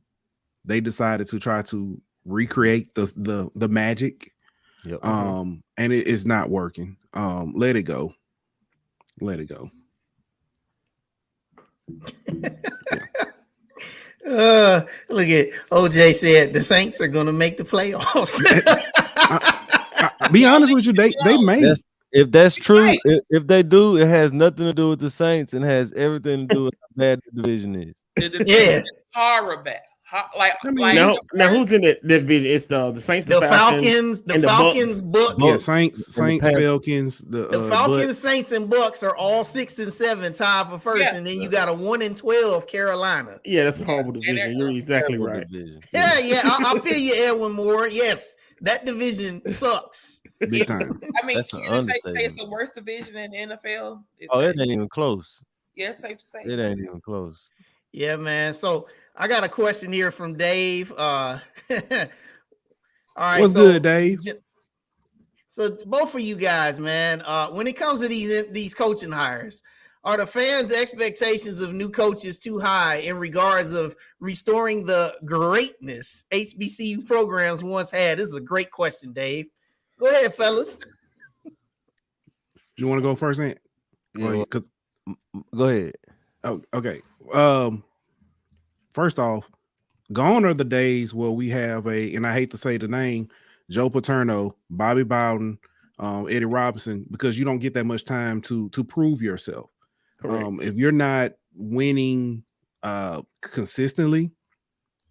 they decided to try to recreate the magic. Yep. And it is not working. Let it go. Let it go. Look at OJ said the Saints are going to make the playoffs. I'll be honest with you, they may. If that's true, if they do, it has nothing to do with the Saints and has everything to do with how bad the division is. The division is horrible. Now who's in the division? It's the Saints, the Falcons, the Falcons, Bucks. Yeah, Saints, Falcons. The Falcons, Bucks. Saints, and Bucks are all 6 and 7 tied for first, and then you got a 1 and 12 Carolina. Yeah, that's a horrible division. You're exactly right. Yeah, I feel you, Edwin Moore. Yes, that division sucks. Big time. I mean, can you say it's the worst division in the NFL? It ain't even close. Yeah, it's safe to say. It ain't even close. Yeah, man. So I got a question here from Dave. All right, what's good, Dave? So both of you guys, man, when it comes to these coaching hires, are the fans' expectations of new coaches too high in regards of restoring the greatness HBCU programs once had? This is a great question, Dave. Go ahead, fellas. You want to go first, Ant? Yeah, go ahead. Oh, okay. First off, gone are the days where we have and I hate to say the name, Joe Paterno, Bobby Bowden, Eddie Robinson, because you don't get that much time to prove yourself. If you're not winning consistently,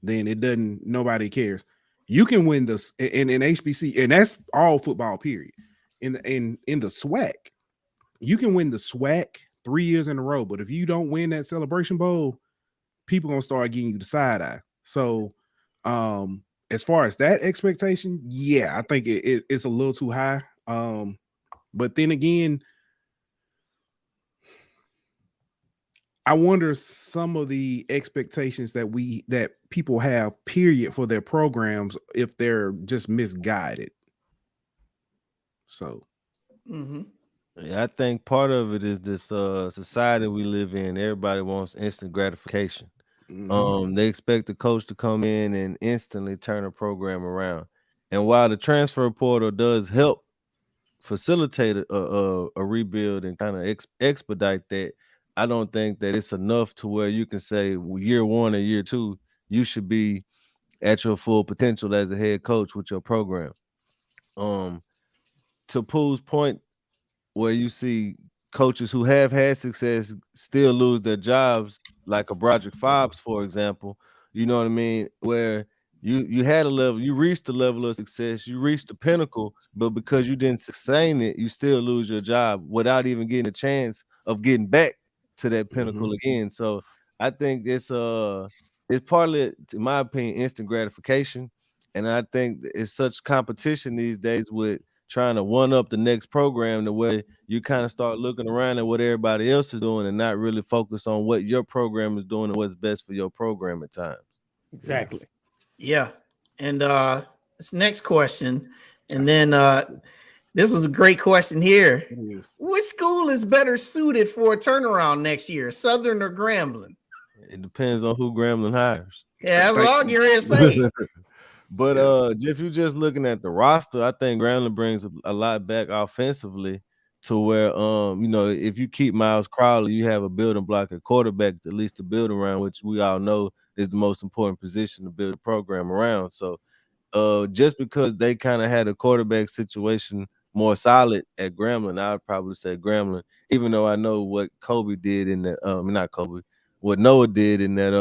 then nobody cares. You can win this in HBC, and that's all football, period. In the SWAC, you can win the SWAC 3 years in a row, but if you don't win that Celebration Bowl, people gonna start giving you the side eye. So, as far as that expectation, yeah, I think it's a little too high. But then again, I wonder some of the expectations that people have, period, for their programs, if they're just misguided. So, yeah, I think part of it is this society we live in. Everybody wants instant gratification. They expect the coach to come in and instantly turn a program around. And while the transfer portal does help facilitate a rebuild and kind of expedite that, I don't think that it's enough to where you can say year one or year two, you should be at your full potential as a head coach with your program. To Pooh's point, where you see coaches who have had success still lose their jobs, like a Broderick Fobbs, for example, you know what I mean? Where you had a level, you reached the level of success, you reached the pinnacle, but because you didn't sustain it, you still lose your job without even getting a chance of getting back to that pinnacle again. So I think it's partly, in my opinion, instant gratification. And I think it's such competition these days with trying to one up the next program, the way you kind of start looking around at what everybody else is doing and not really focus on what your program is doing and what's best for your program at times. Exactly. Yeah. And this next question, and then this is a great question here. Which school is better suited for a turnaround next year, Southern or Grambling? It depends on who Grambling hires. Yeah, that's all you're going to say. But if you're just looking at the roster, I think Grambling brings a lot back offensively to where, if you keep Miles Crowley, you have a building block at quarterback, at least to build around, which we all know is the most important position to build a program around. So just because they kind of had a quarterback situation more solid at Grambling, I'd probably say Grambling. Even though I know what Kobe did in that, not Kobe, what Noah did in that,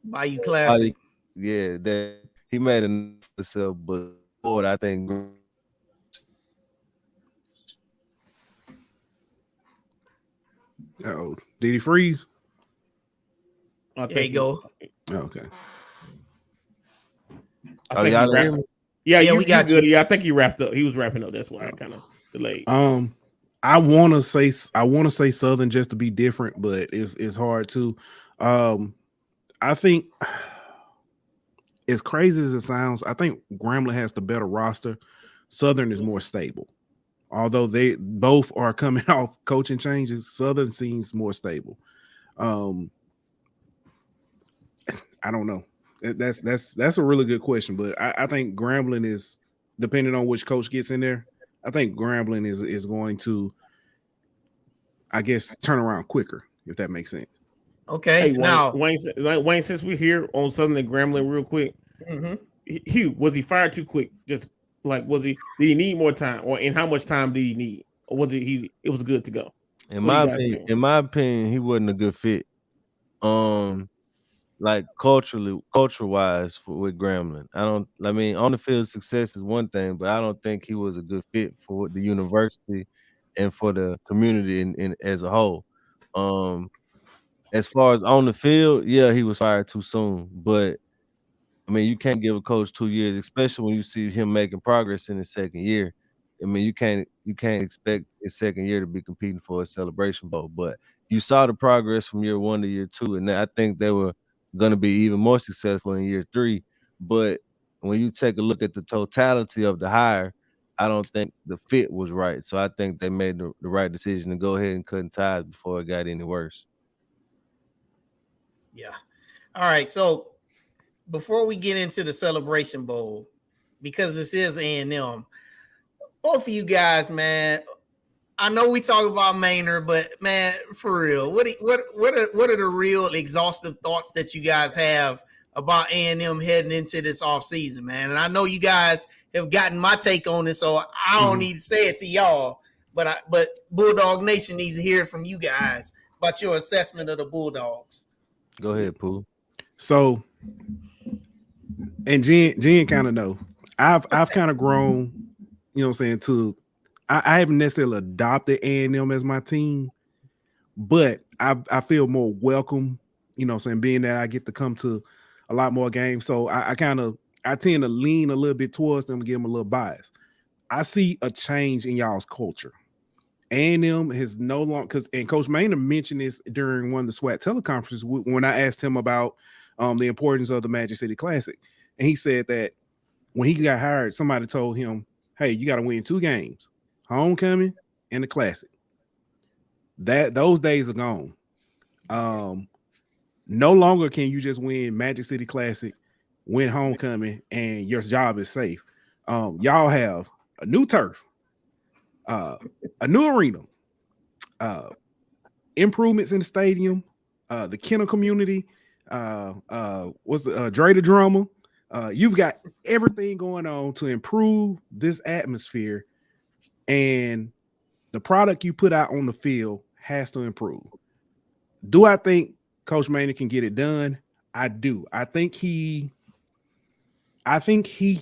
Bayou body, Classic. yeah, that he made a name for himself. But forward, I think Oh, did he freeze? I There think you go. Oh, okay. I Oh, think he y'all hear wrapped. me? Yeah, Yeah, you we you got good. you. Yeah, I think he wrapped up. He was wrapping up. That's why I kind of delayed. I want to say Southern just to be different, but it's hard to. I think as crazy as it sounds, I think Grambling has the better roster. Southern is more stable. Although they both are coming off coaching changes, Southern seems more stable. Um, I don't know. That's a really good question, but I think Grambling is, depending on which coach gets in there, I think Grambling is going to, I guess, turn around quicker, if that makes sense. Okay. Hey Wayne, Now, Wayne, since we're here on Southern and Grambling, real quick, mhm. Hugh, was he fired too quick? Just like was he? Did he need more time, or and how much time did he need, or was it he? It was good to go. What do you guys think? in my opinion, he wasn't a good fit. Um, like culture wise with Grambling. I mean, on the field success is one thing, but I don't think he was a good fit for the university and for the community in as a whole. Um, as far as on the field, yeah, he was fired too soon. But I mean, you can't give a coach 2 years, especially when you see him making progress in his second year. I mean, you can't expect his second year to be competing for a celebration bowl. But you saw the progress from year 1 to year 2, and I think they were going to be even more successful in year 3. But when you take a look at the totality of the hire, I don't think the fit was right. So I think they made the right decision to go ahead and cut ties before it got any worse. Yeah. All right. So before we get into the Celebration Bowl, because this is A&M, both of you guys, man. I know we talk about Maynard, but man, for real, what are the real exhaustive thoughts that you guys have about A&M heading into this offseason, man? And I know you guys have gotten my take on it, so I don't need to say it to y'all. But Bulldog Nation needs to hear from you guys about your assessment of the Bulldogs. Go ahead, Pooh. So, and Jen kind of know, I've kind of grown, you know what I'm saying, to I haven't necessarily adopted A&M as my team, but I feel more welcome, you know what I'm saying, being that I get to come to a lot more games. So I tend to lean a little bit towards them and give them a little bias. I see a change in y'all's culture. A&M has no longer, and Coach Maynard mentioned this during one of the SWAT teleconferences when I asked him about the importance of the Magic City Classic. And he said that when he got hired, somebody told him, hey, you got to win 2 games, homecoming and the Classic. Those days are gone. No longer can you just win Magic City Classic, win homecoming, and your job is safe. Y'all have a new turf, a new arena, improvements in the stadium, the Kennel community, what's the Drader Drummer. You've got everything going on to improve this atmosphere, and the product you put out on the field has to improve. Do I think Coach Maynard can get it done? I do. I think he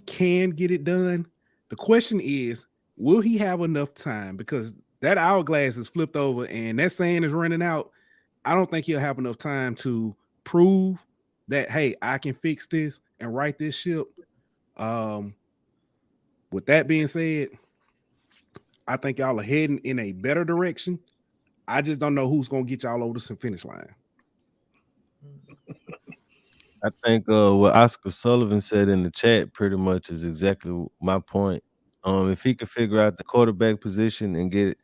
can get it done. The question is, will he have enough time? Because that hourglass is flipped over and that sand is running out. I don't think he'll have enough time to prove that, hey, I can fix this and right this ship. With that being said, I think y'all are heading in a better direction. I just don't know who's going to get y'all over the finish line. I think what Oscar Sullivan said in the chat pretty much is exactly my point. If he could figure out the quarterback position and get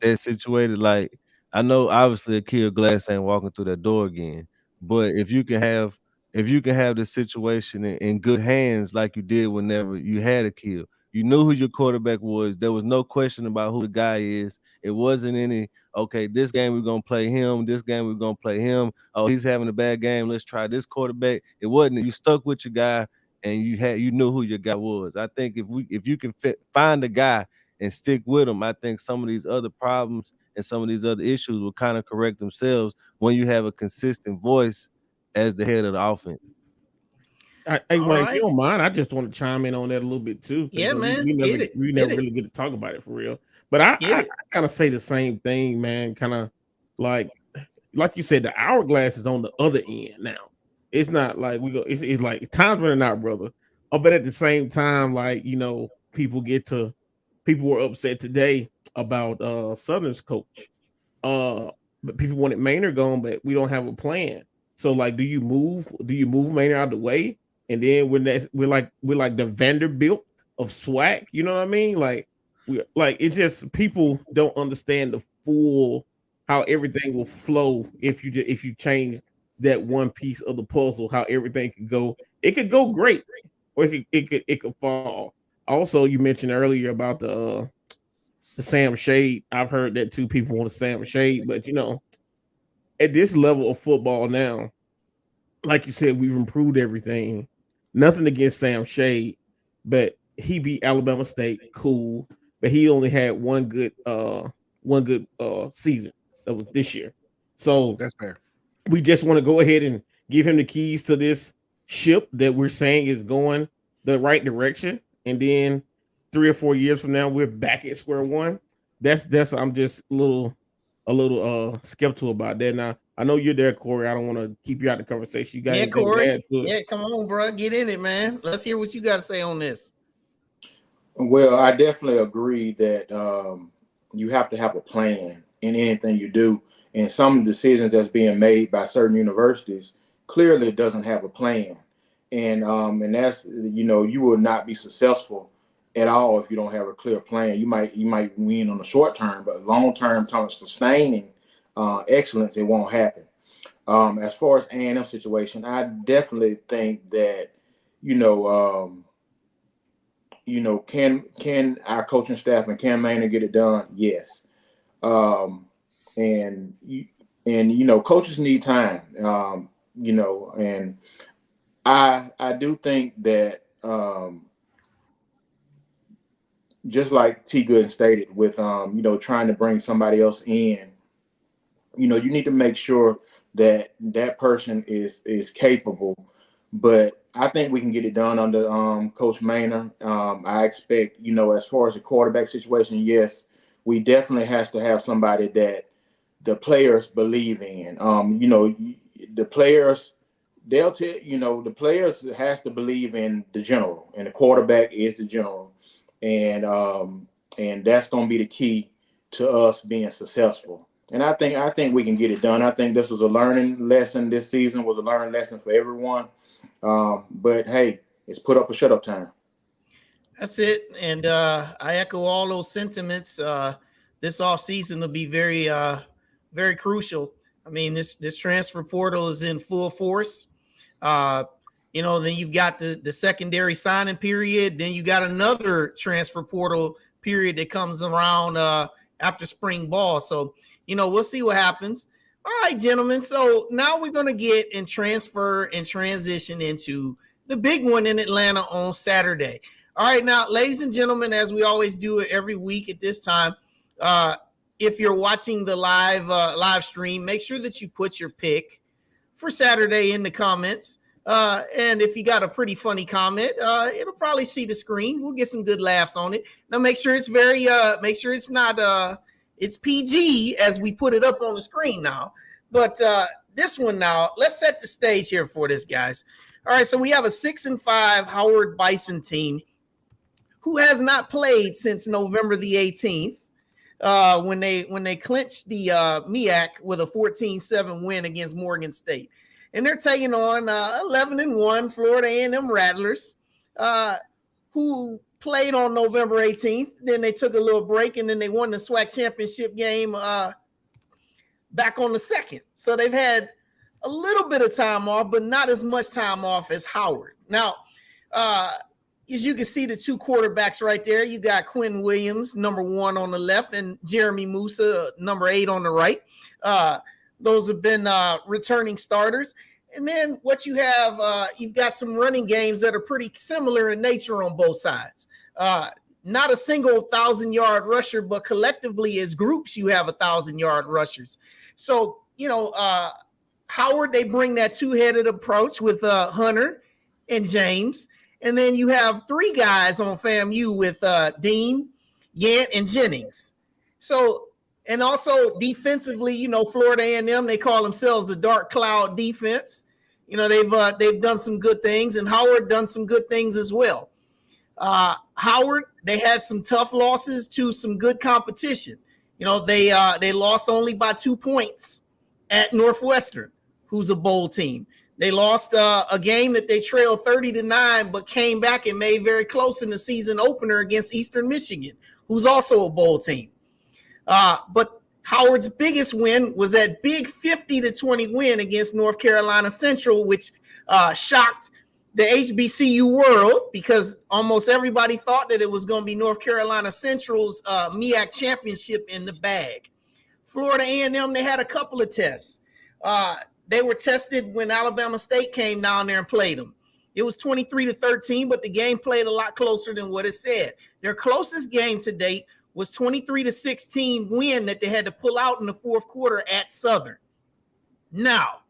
that situated, like I know obviously Akil Glass ain't walking through that door again, but if you can have the situation in good hands like you did whenever you had Akil, you knew who your quarterback was. There was no question about who the guy is. It wasn't any, okay, this game we're gonna play him, this game we're gonna play him. Oh, he's having a bad game. Let's try this quarterback. It wasn't. You stuck with your guy and you knew who your guy was. I think if you can find a guy and stick with him, I think some of these other problems and some of these other issues will kind of correct themselves when you have a consistent voice as the head of the offense. Hey, All Wayne, if you right. don't mind, I just want to chime in on that a little bit too, because Yeah, man. Hit it. we Hit never it. really get to talk about it for real. But I Get it. kind of say the same thing, man. Kind of like you said, the hourglass is on the other end now. It's not like we go. It's like time's running out, brother. Oh, but at the same time, like people were upset today about Southern's coach. But people wanted Maynard gone, but we don't have a plan. So like, do you move Maynard out of the way? And then we're like the Vanderbilt of SWAC, you know what I mean? Like it's just people don't understand the full how everything will flow if you change that one piece of the puzzle, how everything could go. It could go great, or it could fall. Also, you mentioned earlier about the Sam Shade. I've heard that too. People want to Sam Shade, but at this level of football now, like you said, we've improved everything. Nothing against Sam Shade, but he beat Alabama State, cool. But he only had one good season. That was this year. So That's fair. we just want to go ahead and give him the keys to this ship that we're saying is going the right direction. And then 3 or 4 years from now, we're back at square one. That's I'm just a little skeptical about that. Now I know you're there, Corey. I don't want to keep you out of the conversation. You got Yeah, anything to Corey. add to it? Yeah, come on, bro. Get in it, man. Let's hear what you got to say on this. Well, I definitely agree that you have to have a plan in anything you do. And some decisions that's being made by certain universities clearly doesn't have a plan. And that's you will not be successful at all if you don't have a clear plan. You might win on the short term, but long term, sustaining excellence, it won't happen. As far as A&M situation, I definitely think that can our coaching staff and can Maynard get it done? Yes. And coaches need time. And I do think that just like T. Gooden stated with trying to bring somebody else in, you need to make sure that that person is capable. But I think we can get it done under Coach Maynard. I expect, as far as the quarterback situation, yes, we definitely has to have somebody that the players believe in. The players, they'll tell the players has to believe in the general, and the quarterback is the general, and that's going to be the key to us being successful. And I think we can get it done. I think this was a learning lesson. This season was a learning lesson for everyone. But hey, it's put up or shut up time. That's it. And I echo all those sentiments. This offseason will be very, very crucial. I mean, this transfer portal is in full force. Then you've got the secondary signing period. Then you got another transfer portal period that comes around after spring ball. So, we'll see what happens. All right, gentlemen. So now we're going to get and transfer and transition into the big one in Atlanta on Saturday. All right, now, ladies and gentlemen, as we always do it every week at this time, if you're watching the live stream, make sure that you put your pick for Saturday in the comments. And if you got a pretty funny comment, it'll probably see the screen. We'll get some good laughs on it. Now, make sure it's make sure it's not it's PG as we put it up on the screen now. But this one now, let's set the stage here for this, guys. All right, so we have a 6-5 Howard Bison team who has not played since November the 18th when they clinched the MEAC with a 14-7 win against Morgan State. And they're taking on 11-1 Florida A&M Rattlers, who played on November 18th. Then they took a little break, and then they won the SWAC championship game back on the 2nd. So they've had a little bit of time off, but not as much time off as Howard. Now, as you can see, the two quarterbacks right there, you got Quinn Williams, number 1 on the left, and Jeremy Musa, number 8 on the right. Those have been returning starters. And then what you have, you've got some running games that are pretty similar in nature on both sides. Not a single 1,000-yard rusher, but collectively as groups, you have 1,000-yard rushers. So, Howard, they bring that two-headed approach with Hunter and James. And then you have three guys on FAMU with Dean, Yant, and Jennings. So, and also defensively, Florida A&M, they call themselves the dark cloud defense. They've done some good things, and Howard done some good things as well. Howard, they had some tough losses to some good competition. They lost only by 2 points at Northwestern, who's a bowl team. They lost a game that they trailed 30-9, but came back and made very close in the season opener against Eastern Michigan, who's also a bowl team. But Howard's biggest win was that big 50-20 win against North Carolina Central, which shocked the HBCU world because almost everybody thought that it was going to be North Carolina Central's MEAC championship in the bag. Florida A&M, they had a couple of tests. They were tested when Alabama State came down there and played them. It was 23-13, but the game played a lot closer than what it said. Their closest game to date was 23-16 win that they had to pull out in the fourth quarter at Southern. Now,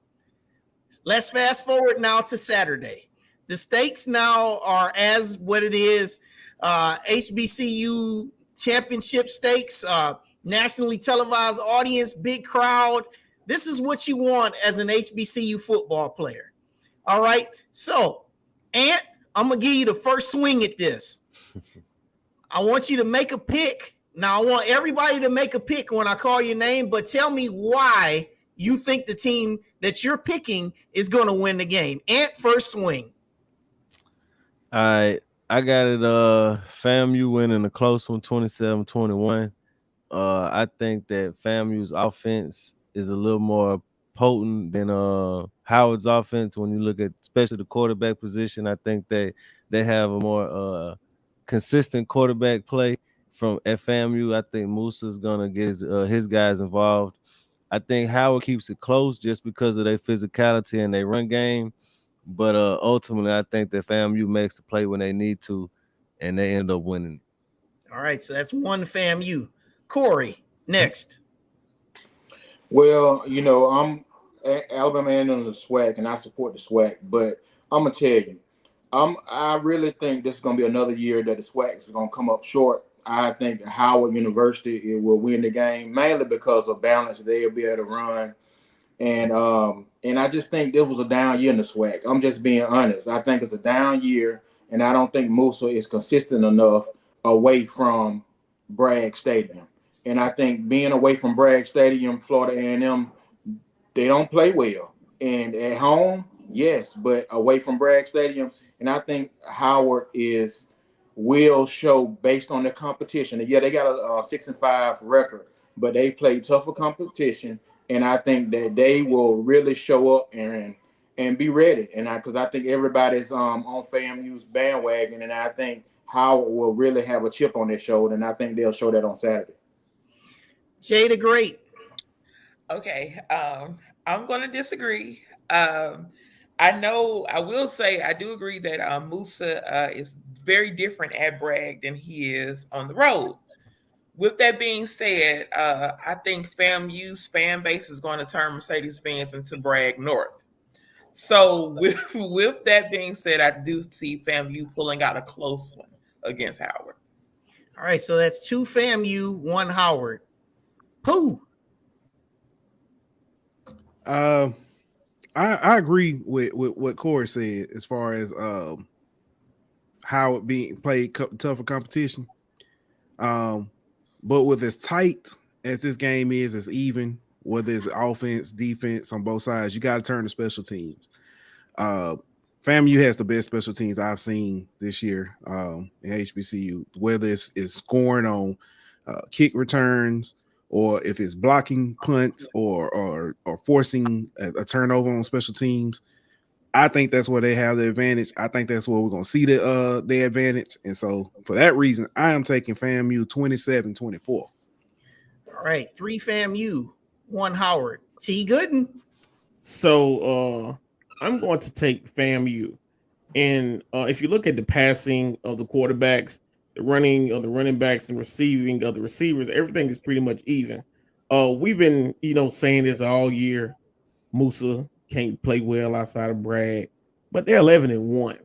let's fast forward now to Saturday. The stakes now are as what it is, HBCU championship stakes, nationally televised audience, big crowd. This is what you want as an HBCU football player. All right. So, Ant, I'm going to give you the first swing at this. I want you to make a pick. Now, I want everybody to make a pick when I call your name, but tell me why you think the team that you're picking is going to win the game. Ant, first swing. All right. I got it. FAMU winning a close one, 27-21. I think that FAMU's offense is a little more potent than Howard's offense. When you look at especially the quarterback position, I think they have a more consistent quarterback play from FAMU. I think Musa's gonna get his guys involved. I think Howard keeps it close just because of their physicality and their run game. But ultimately, I think that FAMU makes the play when they need to, and they end up winning. All right, so that's one FAMU. Corey, next. Well, I'm Alabama and on the SWAC, and I support the SWAC. But I'm gonna tell you, I really think this is gonna be another year that the SWAC is gonna come up short. I think Howard University will win the game mainly because of balance. They'll be able to run, and I just think this was a down year in the SWAC. I'm just being honest. I think it's a down year, and I don't think Musa is consistent enough away from Bragg Stadium. And I think being away from Bragg Stadium, Florida A&M, they don't play well. And at home, yes, but away from Bragg Stadium, and I think Howard will show based on the competition. And yeah, they got a 6-5 record, but they played tougher competition, and I think that they will really show up and be ready. And because I think everybody's on FAMU's bandwagon, and I think Howard will really have a chip on their shoulder, and I think they'll show that on Saturday. Jay the Great. Okay, I'm going to disagree. I will say I do agree that Musa is very different at Bragg than he is on the road. With that being said, I think FAMU's fan base is going to turn Mercedes-Benz into Bragg North. So with that being said, I do see FAMU pulling out a close one against Howard. All right, so that's 2 FAMU, 1 Howard. Pooh. I agree with what Corey said as far as Howard being played tougher competition. But with as tight as this game is, as even, whether it's offense, defense on both sides, you got to turn to special teams. FAMU has the best special teams I've seen this year in HBCU, whether it's scoring on kick returns, or if it's blocking punts or forcing a turnover on special teams. I think that's where they have the advantage. I think that's where we're going to see the advantage. And so for that reason, I am taking FAMU 27-24. All right, 3 FAMU, 1 Howard. T. Gooden. So I'm going to take FAMU. And if you look at the passing of the quarterbacks, the running of the running backs, and receiving of the receivers, everything is pretty much even. We've been, saying this all year. Musa can't play well outside of Bragg, but they're 11-1.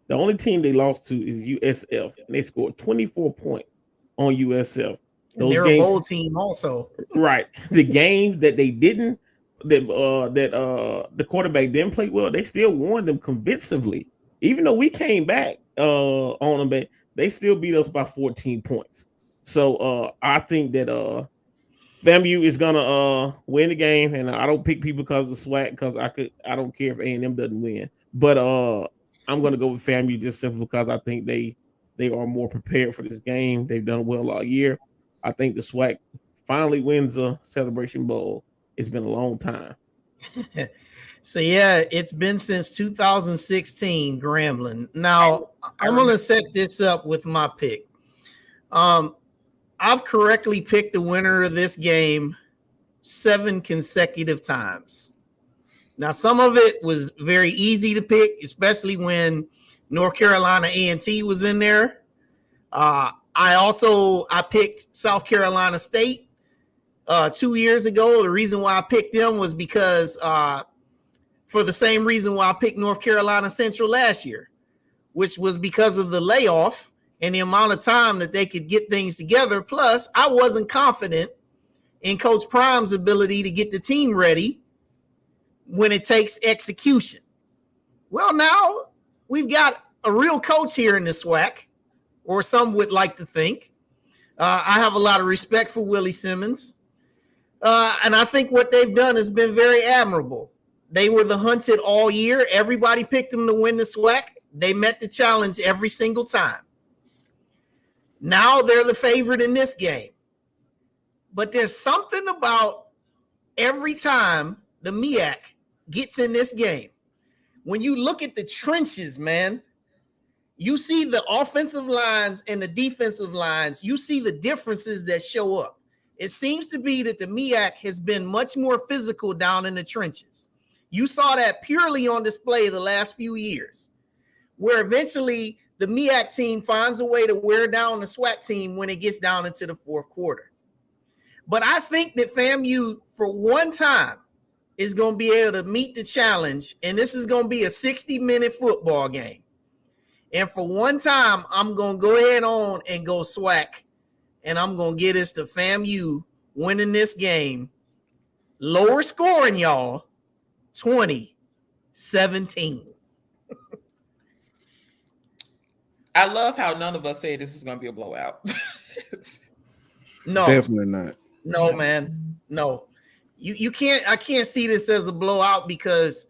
The only team they lost to is USF, and they scored 24 points on USF. And they're a bowl team also. Right. The game that they didn't, that the quarterback didn't play well, they still won them convincingly. Even though we came back on them, but they still beat us by 14 points. So I think that FAMU is gonna win the game, and I don't pick people because of the SWAC, because I don't care if A&M doesn't win. But I'm gonna go with FAMU just simply because I think they are more prepared for this game. They've done well all year. I think the SWAC finally wins a Celebration Bowl. It's been a long time. So yeah, it's been since 2016, Grambling. Now I'm gonna set this up with my pick. I've correctly picked the winner of this game 7 consecutive times. Now, some of it was very easy to pick, especially when North Carolina A&T was in there. I picked South Carolina State 2 years ago. The reason why I picked them was because for the same reason why I picked North Carolina Central last year, which was because of the layoff and the amount of time that they could get things together. Plus, I wasn't confident in Coach Prime's ability to get the team ready when it takes execution. Well, now we've got a real coach here in the SWAC, or some would like to think. I have a lot of respect for Willie Simmons. And I think what they've done has been very admirable. They were the hunted all year. Everybody picked them to win the SWAC. They met the challenge every single time. Now they're the favorite in this game. But there's something about every time the MEAC gets in this game. When you look at the trenches, man, you see the offensive lines and the defensive lines. You see the differences that show up. It seems to be that the MEAC has been much more physical down in the trenches. You saw that purely on display the last few years, where eventually the MEAC team finds a way to wear down the SWAC team when it gets down into the fourth quarter. But I think that FAMU, for one time, is going to be able to meet the challenge, and this is going to be a 60-minute football game. And for one time, I'm going to go ahead on and go SWAC, and I'm going to get us to FAMU winning this game. Lower scoring, y'all, 20-17. I love how none of us say this is going to be a blowout. No, definitely not. No, man, no. You can't. I can't see this as a blowout because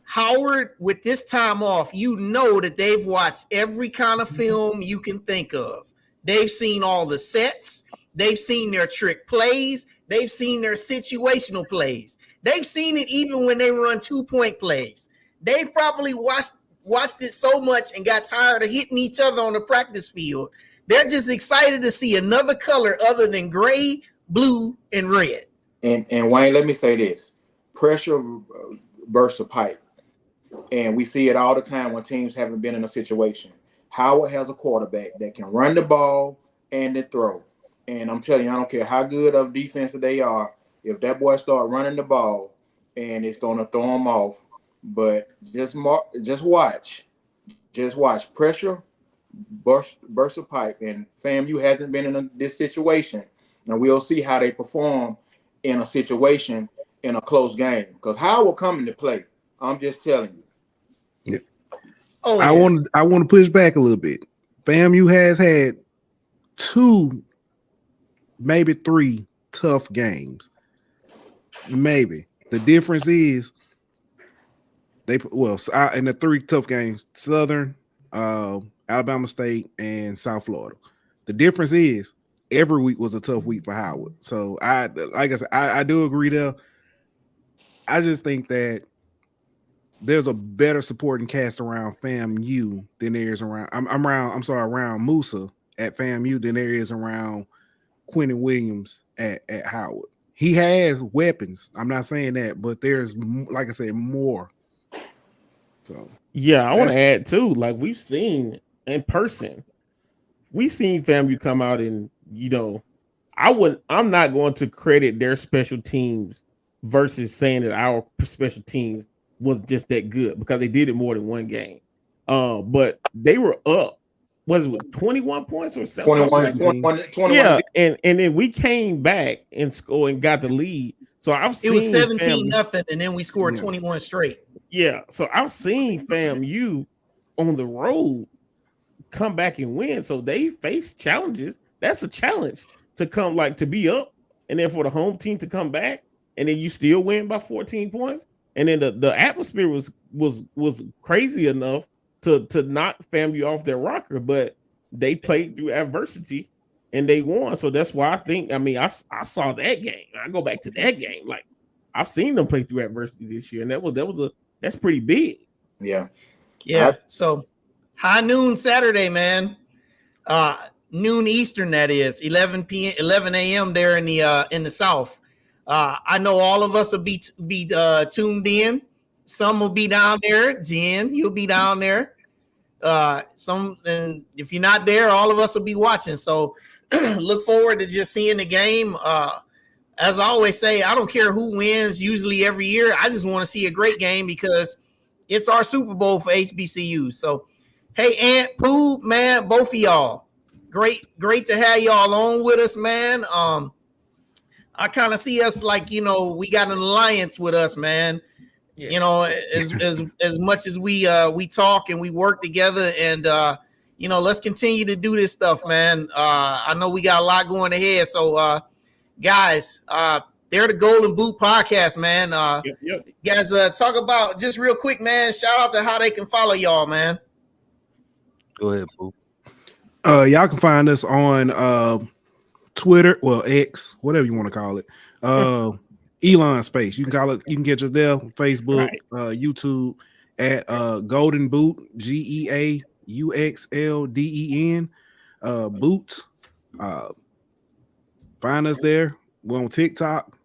Howard, with this time off, you know that they've watched every kind of film you can think of. They've seen all the sets. They've seen their trick plays. They've seen their situational plays. They've seen it even when they run 2-point plays. They probably watched it so much and got tired of hitting each other on the practice field. They're just excited to see another color other than gray, blue, and red. And Wayne, let me say this. Pressure bursts a pipe. And we see it all the time when teams haven't been in a situation. Howard has a quarterback that can run the ball and then throw. And I'm telling you, I don't care how good of defense they are, if that boy start running the ball, and it's going to throw him off. But just watch. Just watch. Pressure burst a pipe. And FAMU hasn't been in this situation. And we'll see how they perform in a situation in a close game. Because Howard will come into play. I'm just telling you. Yeah. Oh, yeah. I want to push back a little bit. FAMU has had 2, maybe 3 tough games. Maybe. The difference is in the 3 tough games, Southern, Alabama State, and South Florida. The difference is every week was a tough week for Howard. So I do agree there. I just think that there's a better supporting cast around FAMU than there is around around Musa at FAMU than there is around Quentin Williams at Howard. He has weapons. I'm not saying that, but there's, like I said, more So yeah, I want to add too. Like we've seen in person, we've seen FAMU come out and I'm not going to credit their special teams versus saying that our special teams was just that good because they did it more than one game. But they were up. Was it 21 points or something? 21. Yeah, and then we came back and scored and got the lead. So it was 17-0, and then we scored 21 straight. Yeah, so I've seen FAMU on the road come back and win. So they face challenges. That's a challenge to come, like to be up, and then for the home team to come back, and then you still win by 14 points. And then the atmosphere was crazy enough to knock FAMU off their rocker, but they played through adversity and they won. So that's why I think, I saw that game. I go back to that game. Like I've seen them play through adversity this year, and that's pretty big. Yeah. So high noon Saturday, man. Noon Eastern, that is 11 a.m. there in the South. I know all of us will be tuned in. Some will be down there. Jen, you'll be down there. And if you're not there, all of us will be watching. So look forward to just seeing the game. As I always say, I don't care who wins. Usually every year, I just want to see a great game because it's our Super Bowl for HBCU. So, hey, Ant, Pooh, man, both of y'all, great to have y'all on with us, man. I kind of see us like, we got an alliance with us, man. Yeah. As much as we talk and we work together, and let's continue to do this stuff, man. I know we got a lot going ahead. So guys, they're the Golden Boot Podcast, man. Yep. Guys, talk about just real quick, man. Shout out to how they can follow y'all, man. Go ahead, Pooh. Y'all can find us on Twitter, well, X, whatever you want to call it. Elon Space. You can call it, you can catch us there, Facebook, YouTube at Golden Boot, GeauxLden, Boot. Find us there. We're on TikTok.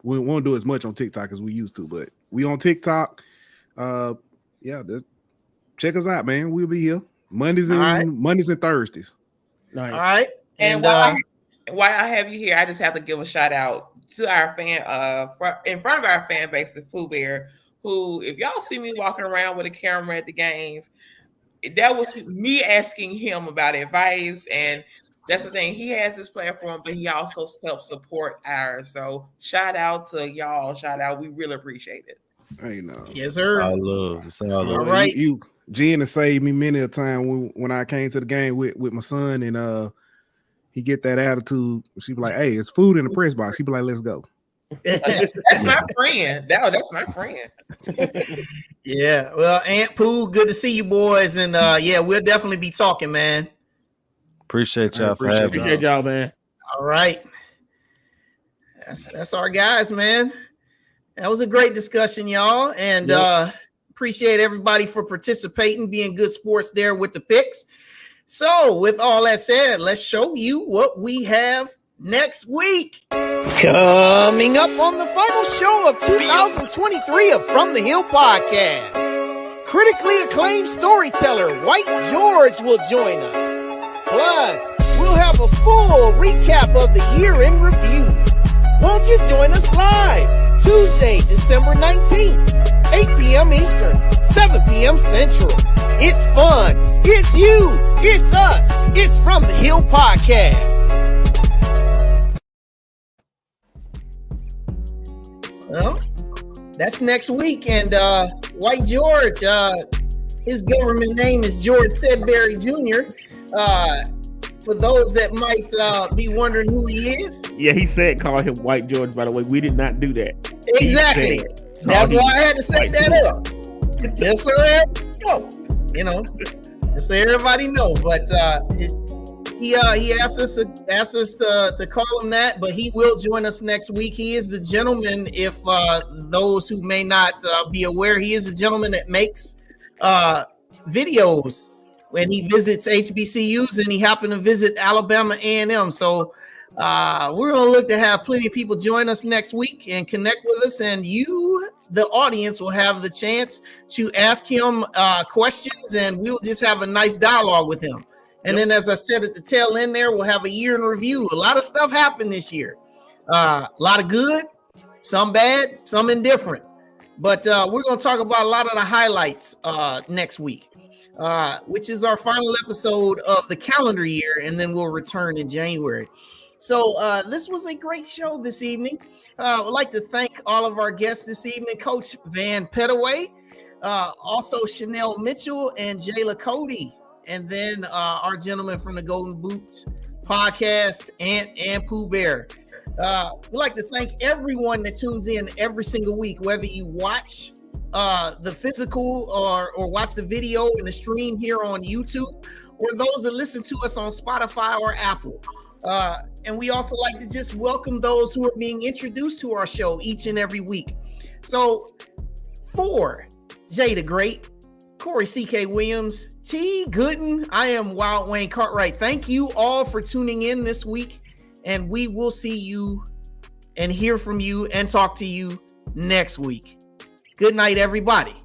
We won't do as much on TikTok as we used to, but we on TikTok. Check us out, man. We'll be here Mondays and Thursdays. Nice. All right. And while I have you here, I just have to give a shout out to our fan, in front of our fan base of Poughbear, who, if y'all see me walking around with a camera at the games, that was me asking him about advice. And that's the thing. He has this platform, but he also helps support ours. So shout out to y'all. Shout out. We really appreciate it. Hey, no. Yes, sir. I love. All right. Jen has saved me many a time when I came to the game with my son, and he get that attitude. She be like, "Hey, it's food in the press box." He be like, "Let's go." That's my friend. That's my friend. Yeah. Well, Aunt Pooh, good to see you boys, and we'll definitely be talking, man. Appreciate y'all for having me. Appreciate y'all, man. All right. That's our guys, man. That was a great discussion, y'all, and appreciate everybody for participating, being good sports there with the picks. So, with all that said, let's show you what we have next week. Coming up on the final show of 2023 of From the Hill Podcast, critically acclaimed storyteller White George will join us. Plus, we'll have a full recap of the year in review. Won't you join us live Tuesday, December 19th, 8 p.m. Eastern, 7 p.m. Central. It's fun. It's you. It's us. It's From the Hill Podcast. Well, that's next week. And White George, his government name is George Sedbury Jr. For those that might be wondering who he is. Yeah, he said call him White George, by the way. We did not do that. Exactly. That's why I had to set that up. Just so everybody know. Just so everybody know. But he asked us to call him that, but he will join us next week. He is the gentleman, if those who may not be aware, he is a gentleman that makes videos when he visits HBCUs, and he happened to visit Alabama A&M. So We're going to look to have plenty of people join us next week and connect with us. And you, the audience, will have the chance to ask him questions, and we'll just have a nice dialogue with him. And then, as I said at the tail end there, we'll have a year in review. A lot of stuff happened this year. A lot of good, some bad, some indifferent. But we're going to talk about a lot of the highlights next week, which is our final episode of the calendar year, and then we'll return in January. So this was a great show this evening. I'd like to thank all of our guests this evening, Coach Vann Pettaway, also Chynell Mitchell and Jayla Cody, and then our gentleman from the Golden Boots podcast, and Poughbear. We'd like to thank everyone that tunes in every single week, whether you watch the physical or watch the video in the stream here on YouTube, or those that listen to us on Spotify or Apple. And we also like to just welcome those who are being introduced to our show each and every week. So for Jay the Great, Corey C.K. Williams, T. Gooden, I am Wild Wayne Cartwright. Thank you all for tuning in this week, and we will see you and hear from you and talk to you next week. Good night, everybody.